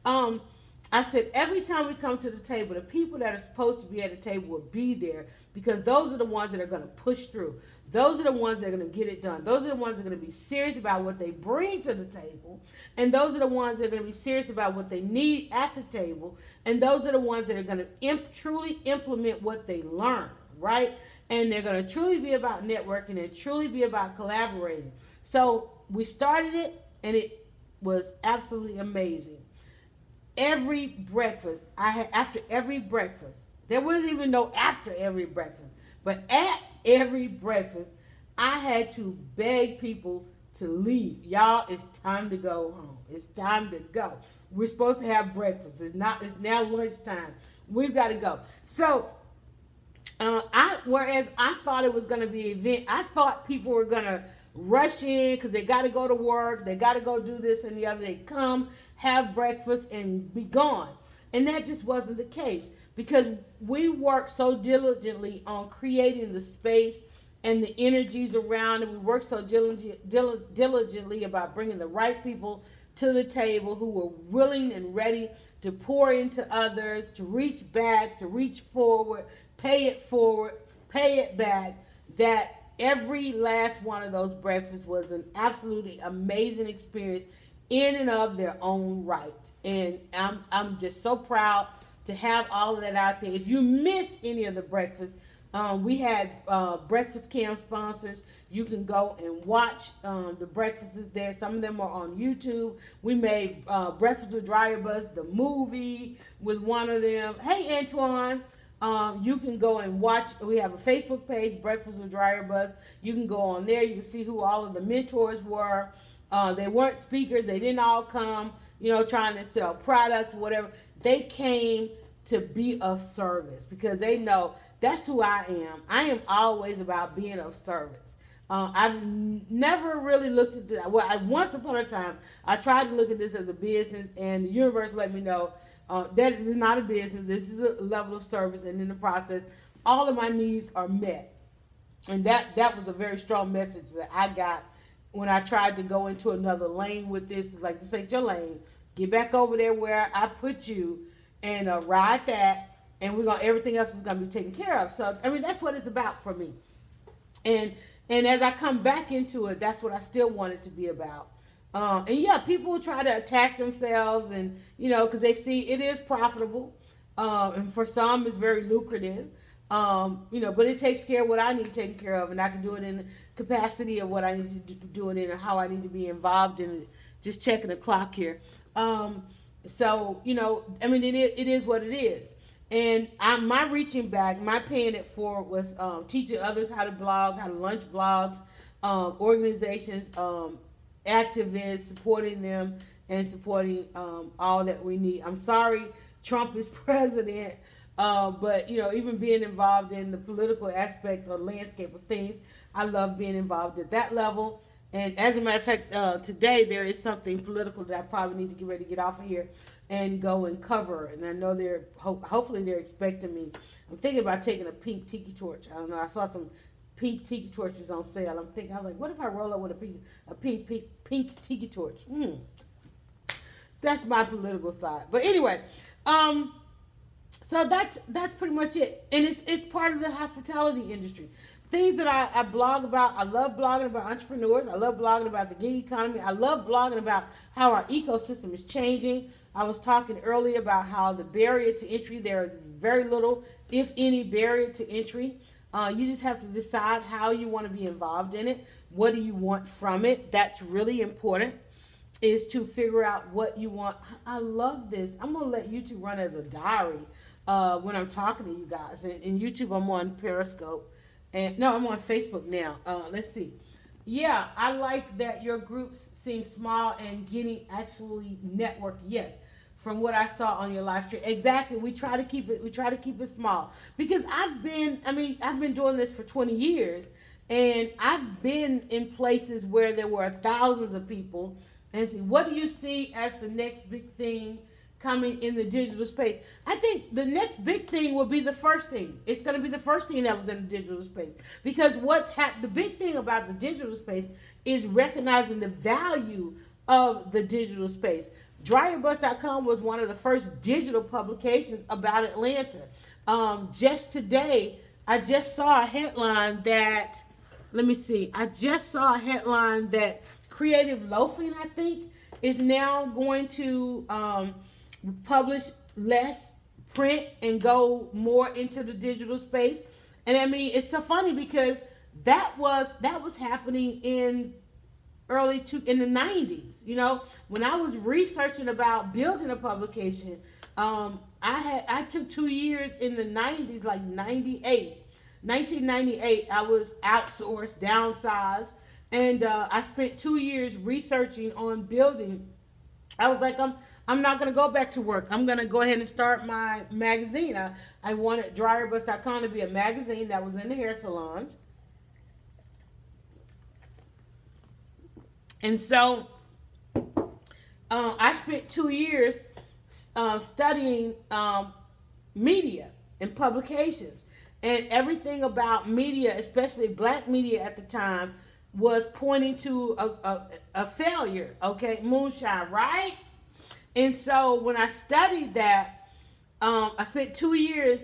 7:30. I said every time we come to the table, the people that are supposed to be at the table will be there, because those are the ones that are going to push through. Those are the ones that are going to get it done. Those are the ones that are going to be serious about what they bring to the table. And those are the ones that are going to be serious about what they need at the table. And those are the ones that are going to truly implement what they learn, right? And they're going to truly be about networking and truly be about collaborating. So we started it, and it was absolutely amazing. Every breakfast, after every breakfast, there wasn't even no after every breakfast, but at every breakfast, I had to beg people to leave. Y'all, it's time to go home. It's time to go. We're supposed to have breakfast. It's now lunchtime. We've got to go. So, whereas I thought it was going to be an event, I thought people were going to rush in because they got to go to work, they got to go do this and the other. They come, have breakfast, and be gone. And that just wasn't the case, because we worked so diligently on creating the space and the energies around it. We worked so diligently about bringing the right people to the table who were willing and ready to pour into others, to reach back, to reach forward, pay it back, that every last one of those breakfasts was an absolutely amazing experience in and of their own right. And I'm just so proud to have all of that out there. If you miss any of the breakfasts, we had breakfast camp sponsors. You can go and watch the breakfasts there. Some of them are on YouTube. We made Breakfast with DryerBuzz, the movie, with one of them. Hey, Antoine. You can go and watch. We have a Facebook page, Breakfast with DryerBuzz. You can go on there. You can see who all of the mentors were. They weren't speakers. They didn't all come, trying to sell products or whatever. They came to be of service, because they know that's who I am. I am always about being of service. I've never really looked at this. Well, once upon a time, I tried to look at this as a business, and the universe let me know that is not a business. This is a level of service, and in the process, all of my needs are met. And that was a very strong message that I got when I tried to go into another lane with this. It's like, this ain't your lane. Get back over there where I put you, and ride that, and everything else is gonna be taken care of. So I mean, that's what it's about for me. And as I come back into it, that's what I still want it to be about. And yeah, people try to attach themselves, and because they see it is profitable, and for some it's very lucrative. But it takes care of what I need taken care of, and I can do it in the capacity of what I need to do it in, and how I need to be involved in it. Just checking the clock here. So, I mean, it is what it is. And my reaching back, my paying it forward was teaching others how to blog, how to launch blogs, organizations, activists, supporting them and supporting all that we need. I'm sorry Trump is president, but even being involved in the political aspect or landscape of things, I love being involved at that level. And as a matter of fact, today there is something political that I probably need to get ready to get off of here and go and cover. And I know hopefully they're expecting me. I'm thinking about taking a pink tiki torch. I don't know. I saw some pink tiki torches on sale. I was like, what if I roll up with a pink tiki torch? That's my political side. But anyway, so that's pretty much it. And it's part of the hospitality industry. Things that I blog about. I love blogging about entrepreneurs. I love blogging about the gig economy. I love blogging about how our ecosystem is changing. I was talking earlier about how the barrier to entry, there is very little, if any, barrier to entry. You just have to decide how you want to be involved in it. What do you want from it? That's really important, is to figure out what you want. I love this. I'm going to let YouTube run as a diary when I'm talking to you guys. In YouTube, I'm on Periscope. And no, I'm on Facebook now. Let's see. Yeah, I like that your groups seem small and getting actually network. Yes, from what I saw on your live stream. Exactly. We try to keep it small, because I've been doing this for 20 years, and I've been in places where there were thousands of people. And see, what do you see as the next big thing coming in the digital space? I think the next big thing will be the first thing. It's going to be the first thing that was in the digital space, because the big thing about the digital space is recognizing the value of the digital space. DryerBuzz.com was one of the first digital publications about Atlanta. Just today, I just saw a headline that, Creative Loafing, I think, is now going to publish less print and go more into the digital space. And I mean, it's so funny because that was happening in in the 90s. When I was researching about building a publication, I took 2 years in the 90s, like 1998. I was outsourced, downsized, and I spent 2 years researching on building. I was like, I'm not going to go back to work. I'm going to go ahead and start my magazine. I wanted DryerBuzz.com to be a magazine that was in the hair salons. And so I spent 2 years studying media and publications. And everything about media, especially black media at the time, was pointing to a failure, okay? Moonshine, right? And so when I studied that, I spent 2 years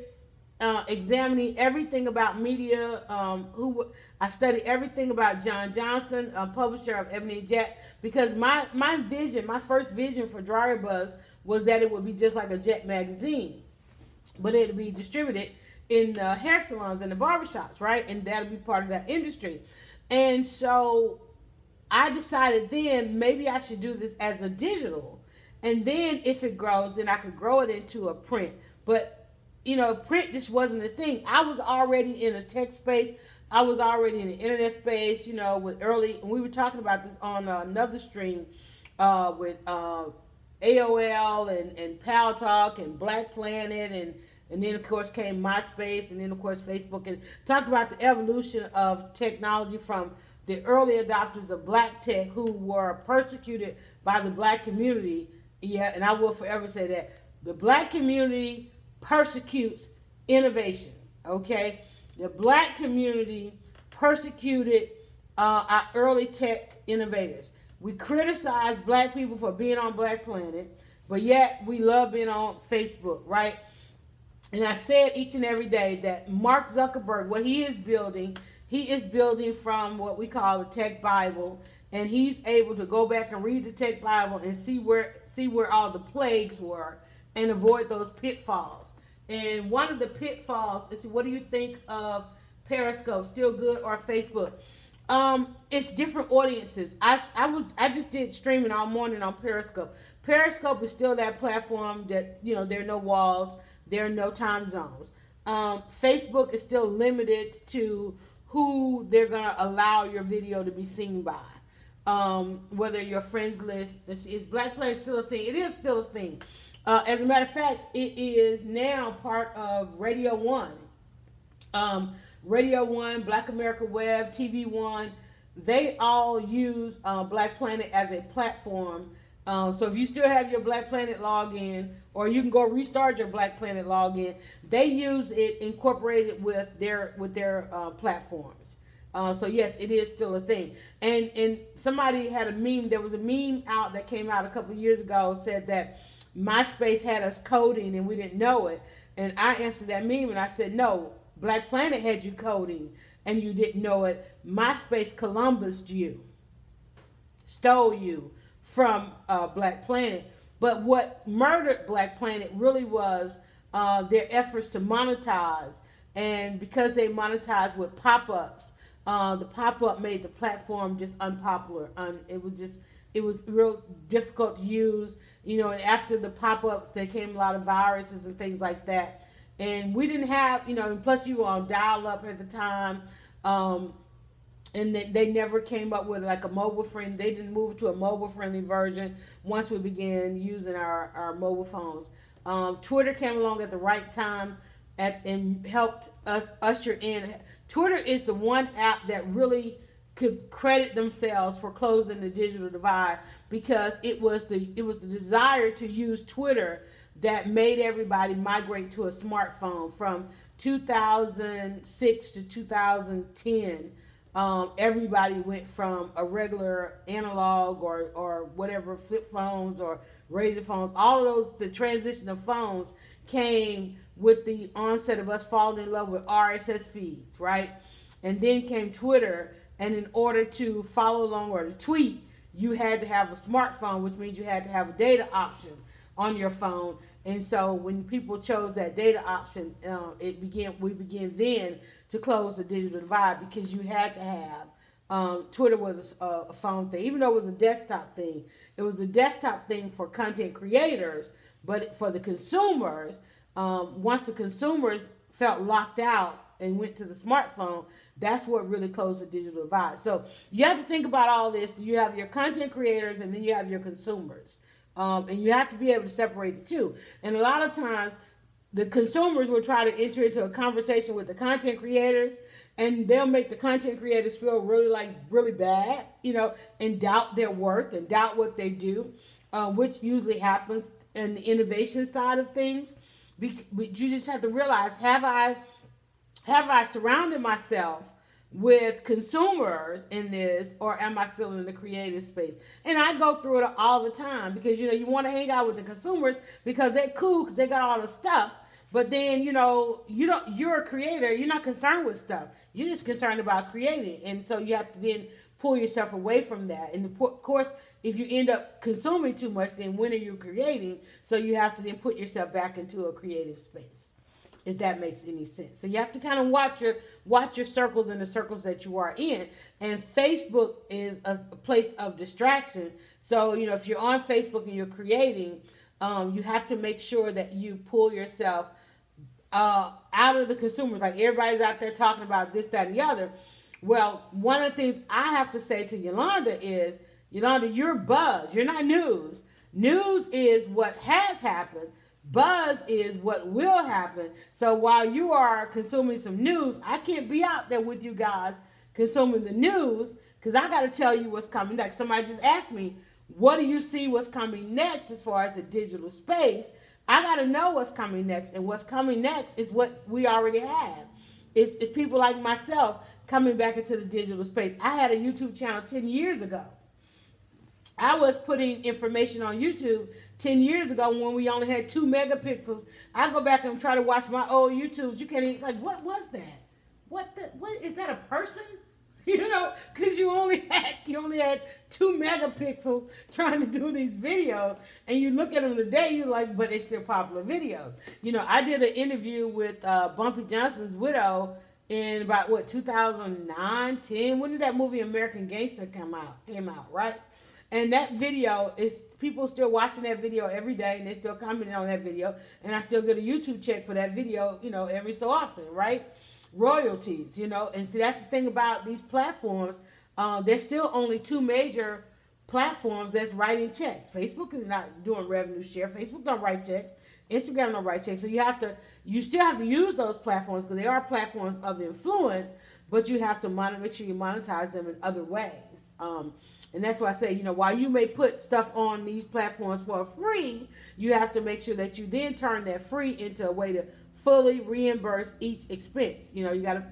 examining everything about media. I studied everything about John Johnson, publisher of Ebony and Jet, because my first vision for DryerBuzz was that it would be just like a Jet magazine, but it would be distributed in hair salons and the barbershops, right? And that would be part of that industry. And so I decided then maybe I should do this as a digital. And then if it grows, then I could grow it into a print. But, print just wasn't a thing. I was already in a tech space. I was already in the internet space, and we were talking about this on another stream with AOL and Pal Talk and Black Planet, and then of course came MySpace, and then of course Facebook, and talked about the evolution of technology from the early adopters of black tech who were persecuted by the black community. Yeah, and I will forever say that the black community persecutes innovation, okay? The black community persecuted our early tech innovators. We criticize black people for being on Black Planet, but yet we love being on Facebook, right? And I said each and every day that Mark Zuckerberg, what he is building from what we call the Tech Bible, and he's able to go back and read the Tech Bible and see where all the plagues were and avoid those pitfalls. And one of the pitfalls is, what do you think of Periscope? Still good, or Facebook? It's different audiences. I just did streaming all morning on Periscope. Periscope is still that platform that, there are no walls. There are no time zones. Facebook is still limited to who they're going to allow your video to be seen by. Whether your friends list is Black Planet still a thing? It is still a thing. As a matter of fact, it is now part of Radio One. Radio One, Black America Web, TV One, they all use Black Planet as a platform. So if you still have your Black Planet login, or you can go restart your Black Planet login, they use it incorporated with their platforms. So yes, it is still a thing. And somebody had a meme. There was a meme out that came out a couple of years ago, said that MySpace had us coding and we didn't know it. And I answered that meme and I said, no, Black Planet had you coding and you didn't know it. MySpace Columbused you, stole you from Black Planet. But what murdered Black Planet really was their efforts to monetize. And because they monetized with pop-ups, the pop-up made the platform just unpopular. It was real difficult to use. You know, and after the pop-ups, there came a lot of viruses and things like that. And we didn't have, you know, and plus you were on dial-up at the time. And they never came up with like a mobile friend. They didn't move to a mobile friendly version once we began using our mobile phones. Twitter came along at the right time and helped us usher in. Twitter is the one app that really could credit themselves for closing the digital divide, because it was the desire to use Twitter that made everybody migrate to a smartphone. From 2006 to 2010, everybody went from a regular analog or whatever, flip phones or razor phones. All of those, the transition of phones came with the onset of us falling in love with RSS feeds, right? And then came Twitter, and in order to follow along or to tweet, you had to have a smartphone, which means you had to have a data option on your phone. And so when people chose that data option, we began then to close the digital divide, because you had to have, Twitter was a phone thing. Even though it was a desktop thing, it was a desktop thing for content creators, but for the consumers, once the consumers felt locked out and went to the smartphone, that's what really closed the digital divide. So you have to think about all this. You have your content creators and then you have your consumers. And you have to be able to separate the two. And a lot of times the consumers will try to enter into a conversation with the content creators, and they'll make the content creators feel really bad, you know, and doubt their worth and doubt what they do, which usually happens in the innovation side of things. But you just have to realize, have I surrounded myself with consumers in this, or am I still in the creative space? And I go through it all the time, because, you know, you want to hang out with the consumers because they're cool, because they got all the stuff. But then, you know, you're a creator. You're not concerned with stuff. You're just concerned about creating. And so you have to then pull yourself away from that. And of course, if you end up consuming too much, then when are you creating? So you have to then put yourself back into a creative space, if that makes any sense. So you have to kind of watch your circles and the circles that you are in. And Facebook is a place of distraction. So, you know, if you're on Facebook and you're creating, you have to make sure that you pull yourself out of the consumers. Like, everybody's out there talking about this, that, and the other. Well, one of the things I have to say to Yolanda is, Yolanda, you're buzz. You're not news. News is what has happened. Buzz is what will happen. So while you are consuming some news, I can't be out there with you guys consuming the news, because I got to tell you what's coming next. Somebody just asked me, what do you see what's coming next as far as the digital space? I got to know what's coming next. And what's coming next is what we already have. It's people like myself coming back into the digital space. I had a YouTube channel 10 years ago. I was putting information on YouTube 10 years ago when we only had 2 megapixels. I go back and try to watch my old YouTubes. You can't even, like, what was that? What is that, a person? You know, because you only had 2 megapixels trying to do these videos, and you look at them today, you're like, but they're still popular videos. You know, I did an interview with Bumpy Johnson's widow in about 2009, 10. When did that movie American Gangster came out, right? And that video is, people still watching that video every day, and they still commenting on that video, and I still get a YouTube check for that video, every so often, right? Royalties, and see, that's the thing about these platforms. There's still only two major platforms that's writing checks. Facebook is not doing revenue share. Facebook don't write checks. Instagram don't write checks. So you still have to use those platforms because they are platforms of influence, but you have to make sure you monetize them in other ways. And that's why I say, while you may put stuff on these platforms for free, you have to make sure that you then turn that free into a way to fully reimburse each expense. You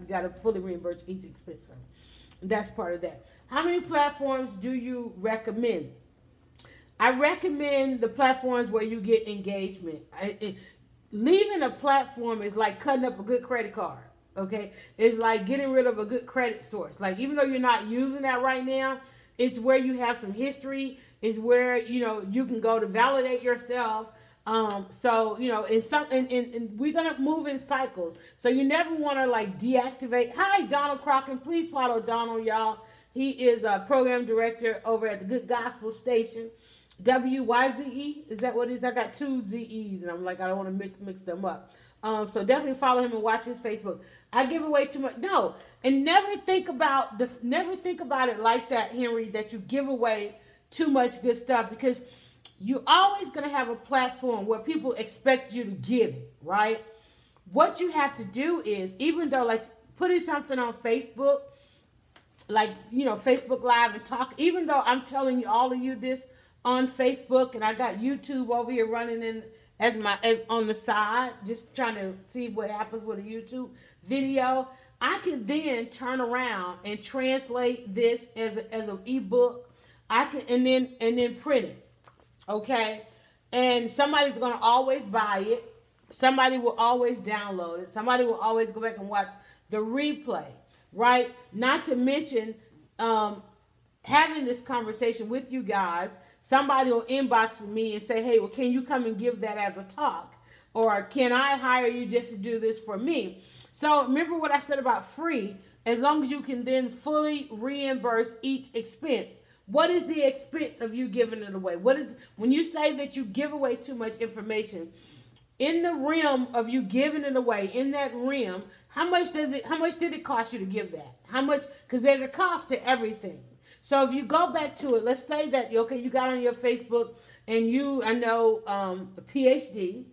gotta fully reimburse each expense. So that's part of that. How many platforms do you recommend? I recommend the platforms where you get engagement. Leaving a platform is like cutting up a good credit card. Okay, it's like getting rid of a good credit source. Like, even though you're not using that right now, it's where you have some history. It's where you can go to validate yourself. So we're gonna move in cycles. So you never want to like deactivate. Hi, Donald Crocken. Please follow Donald, y'all. He is a program director over at the Good Gospel Station. WYZE, is that what it is? I got two ZEs, and I'm like, I don't want to mix them up. So definitely follow him and watch his Facebook. I give away too much. No, and never think about it like that, Henry, that you give away too much good stuff, because you're always going to have a platform where people expect you to give it, right? What you have to do is, even though like putting something on Facebook, like, Facebook Live and talk, even though I'm telling all of you this on Facebook, and I got YouTube over here running in as on the side, just trying to see what happens with a YouTube video, I can then turn around and translate this as an ebook. I can and then print it. Okay? And somebody's going to always buy it. Somebody will always download it. Somebody will always go back and watch the replay, right? Not to mention having this conversation with you guys. Somebody will inbox me and say, hey, well, can you come and give that as a talk? Or can I hire you just to do this for me? So remember what I said about free, as long as you can then fully reimburse each expense. What is the expense of you giving it away? When you say that you give away too much information, in the realm of you giving it away, in that realm, how much did it cost you to give that? How much? Because there's a cost to everything. So if you go back to it, let's say that, okay, you got on your Facebook and I know the PhD,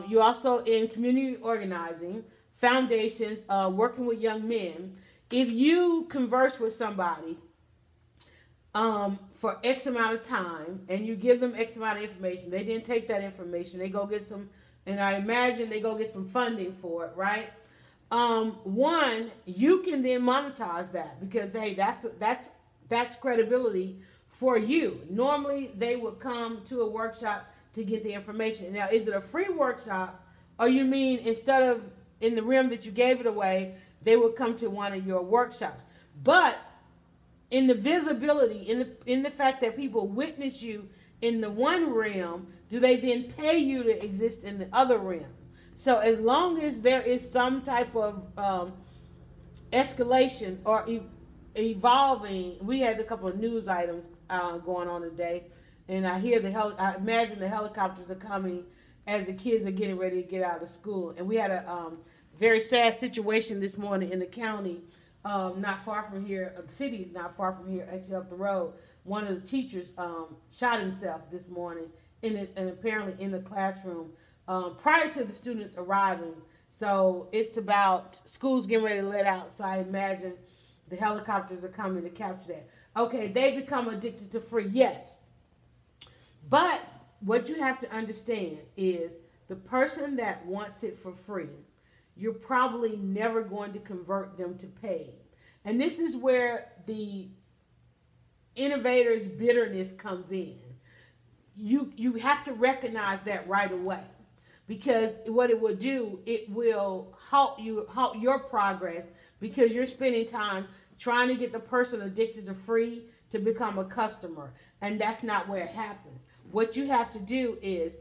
you're also in community organizing, foundations, working with young men. If you converse with somebody for X amount of time and you give them X amount of information, they didn't take that information, they go get some, and I imagine they go get some funding for it, right? One, you can then monetize that, because hey, that's credibility for you. Normally, they would come to a workshop to get the information. Now, is it a free workshop, or you mean instead of in the realm that you gave it away, they would come to one of your workshops? But in the visibility, in the fact that people witness you in the one realm, do they then pay you to exist in the other realm? So as long as there is some type of escalation or evolving, we had a couple of news items going on today, and I imagine the helicopters are coming as the kids are getting ready to get out of school. And we had a very sad situation this morning in the county, not far from here, the city not far from here, actually up the road. One of the teachers shot himself this morning, and apparently in the classroom, prior to the students arriving. So it's about schools getting ready to let out, so I imagine the helicopters are coming to capture that. Okay, they become addicted to free, yes. But what you have to understand is the person that wants it for free, you're probably never going to convert them to paid. And this is where the innovator's bitterness comes in. You have to recognize that right away, because what it will do, it will halt your progress, because you're spending time trying to get the person addicted to free to become a customer, and that's not where it happens. What you have to do is,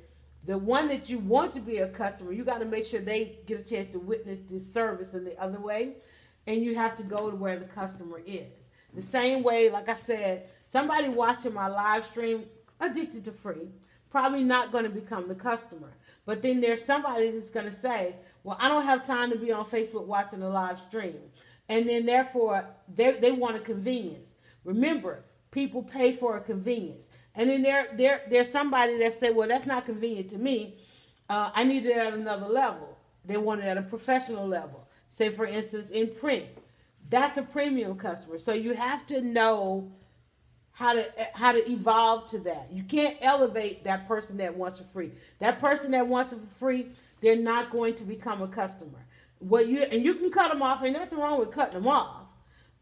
the one that you want to be a customer, you got to make sure they get a chance to witness this service in the other way, and you have to go to where the customer is. The same way, like I said, somebody watching my live stream addicted to free, probably not going to become the customer. But then there's somebody that's going to say, well, I don't have time to be on Facebook watching a live stream. And then therefore, they want a convenience. Remember, people pay for a convenience. And then there's somebody that said, well, that's not convenient to me. I need it at another level. They want it at a professional level. Say, for instance, in print. That's a premium customer. So you have to know how to evolve to that. You can't elevate that person that wants it free. That person that wants it for free, they're not going to become a customer. And you can cut them off. Ain't nothing wrong with cutting them off.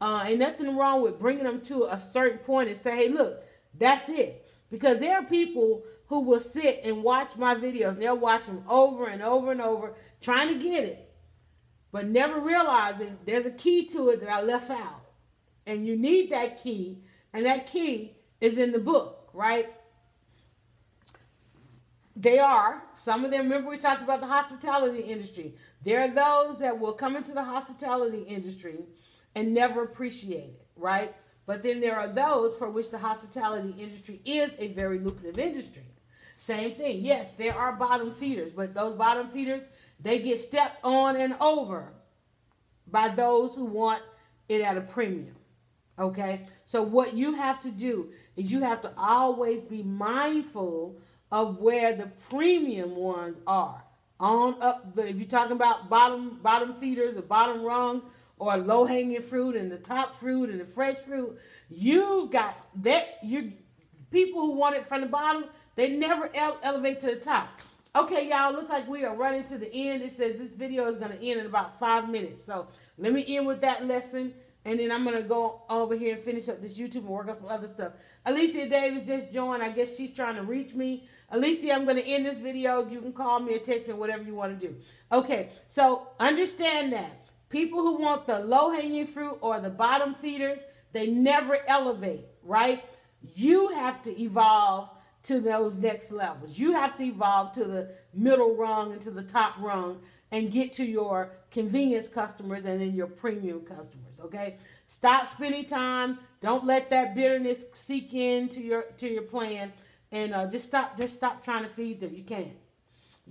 Ain't nothing wrong with bringing them to a certain point and say, hey, look, that's it. Because there are people who will sit and watch my videos, and they'll watch them over and over and over, trying to get it, but never realizing there's a key to it that I left out. And you need that key, and that key is in the book, right? Some of them, remember we talked about the hospitality industry. There are those that will come into the hospitality industry and never appreciate it, right? But then there are those for which the hospitality industry is a very lucrative industry. Same thing. Yes, there are bottom feeders, but those bottom feeders, they get stepped on and over by those who want it at a premium. Okay? So what you have to do is you have to always be mindful of where the premium ones are. If you're talking about bottom feeders or bottom rung, or low-hanging fruit and the top fruit and the fresh fruit, you've got that. People who want it from the bottom, they never elevate to the top. Okay, y'all, look like we are running to the end. It says this video is going to end in about 5 minutes. So let me end with that lesson, and then I'm going to go over here and finish up this YouTube and work on some other stuff. Alicia Davis just joined. I guess she's trying to reach me. Alicia, I'm going to end this video. You can call me or text me, whatever you want to do. Okay, so understand that. People who want the low-hanging fruit or the bottom feeders, they never elevate, right? You have to evolve to those next levels. You have to evolve to the middle rung and to the top rung and get to your convenience customers and then your premium customers, okay? Stop spending time. Don't let that bitterness seep into your plan, and just stop trying to feed them. You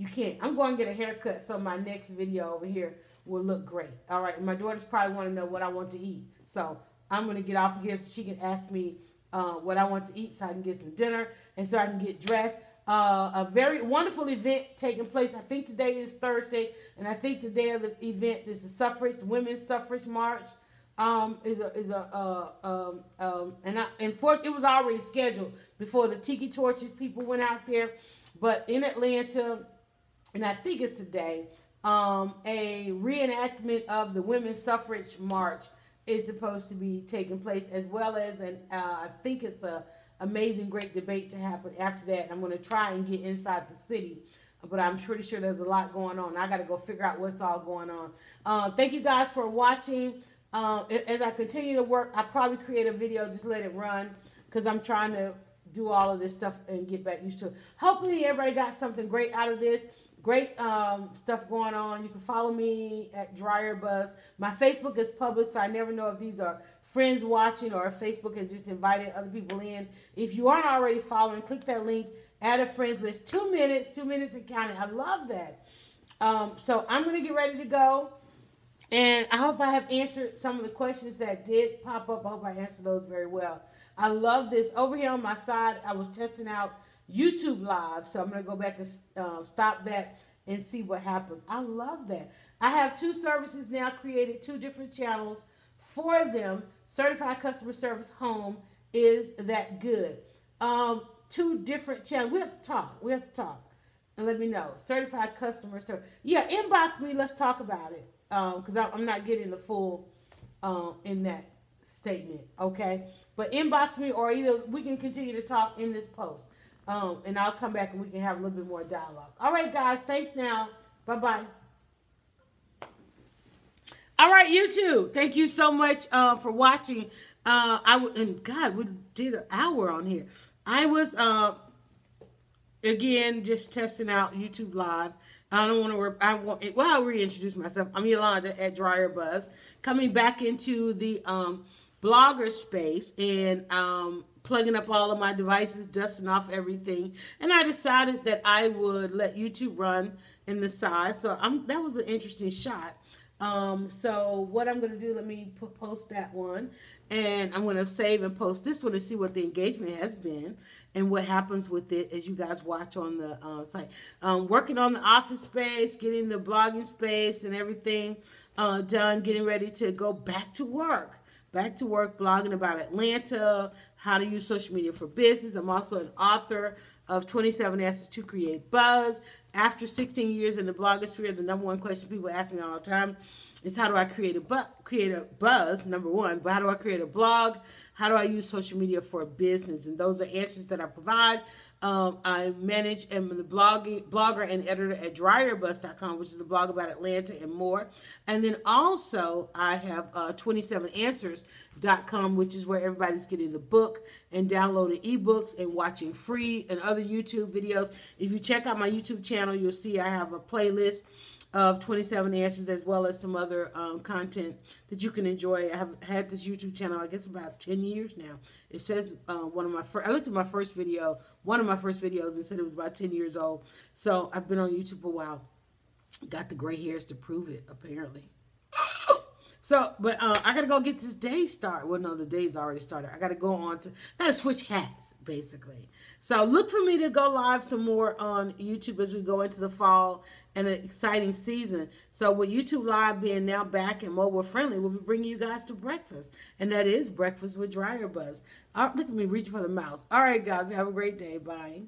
can't. I'm going to get a haircut so my next video over here will look great. All right, my daughters probably want to know what I want to eat. So I'm going to get off of here so she can ask me what I want to eat so I can get some dinner and so I can get dressed. A very wonderful event taking place. I think today is Thursday, and I think the day of the event is the Women's Suffrage March. It was already scheduled before the Tiki Torches people went out there. But in Atlanta, and I think it's today, a reenactment of the Women's Suffrage March is supposed to be taking place, as well as I think it's a amazing, great debate to happen after that. I'm going to try and get inside the city, but I'm pretty sure there's a lot going on. I got to go figure out what's all going on. Thank you guys for watching. As I continue to work, I'll probably create a video, just let it run, because I'm trying to do all of this stuff and get back used to it. Hopefully everybody got something great out of this. Great stuff going on. You can follow me at DryerBuzz. My Facebook is public, so I never know if these are friends watching or if Facebook has just invited other people in. If you aren't already following, click that link, add a friends list. 2 minutes and counting. I love that. So I'm going to get ready to go. And I hope I have answered some of the questions that did pop up. I hope I answered those very well. I love this. Over here on my side, I was testing out YouTube Live, so I'm going to go back and stop that and see what happens. I love that. I have 2 services now created, 2 different channels for them. Certified Customer Service Home is that good. 2 different channels. We have to talk. And let me know. Certified Customer Service. Yeah, inbox me. Let's talk about it. Because I'm not getting the full in that statement. Okay? But inbox me, or either we can continue to talk in this post. And I'll come back and we can have a little bit more dialogue. All right, guys. Thanks now. Bye-bye. All right, YouTube. Thank you so much for watching. And God, we did an hour on here. I was, again, just testing out YouTube Live. I don't want to, I'll reintroduce myself. I'm Yolanda at DryerBuzz. Coming back into the blogger space and plugging up all of my devices, dusting off everything. And I decided that I would let YouTube run in the side. So that was an interesting shot. So what I'm going to do, let me post that one. And I'm going to save and post this one to see what the engagement has been and what happens with it as you guys watch on the site. Working on the office space, getting the blogging space and everything done, getting ready to go back to work. Back to work, blogging about Atlanta, how to use social media for business. I'm also an author of 27 Answers to Create Buzz. After 16 years in the blogosphere, the number one question people ask me all the time is how do I create a buzz, number one, but how do I create a blog? How do I use social media for business? And those are answers that I provide. I manage and am the blogger and editor at DryerBuzz.com, which is the blog about Atlanta and more. And then also I have 27answers.com, which is where everybody's getting the book and downloading ebooks and watching free and other YouTube videos. If you check out my YouTube channel, you'll see I have a playlist of 27 answers as well as some other content that you can enjoy. I have had this YouTube channel, I guess, about 10 years now. It says I looked at my first video, one of my first videos, and said it was about 10 years old. So I've been on YouTube a while. Got the gray hairs to prove it, apparently. So, but I got to go get this day started. Well, no, the day's already started. I got to switch hats, basically. So look for me to go live some more on YouTube as we go into the fall and an exciting season. So with YouTube Live being now back and mobile friendly, we'll be bringing you guys to breakfast. And that is Breakfast with DryerBuzz. Look at me reaching for the mouse. All right, guys, have a great day. Bye.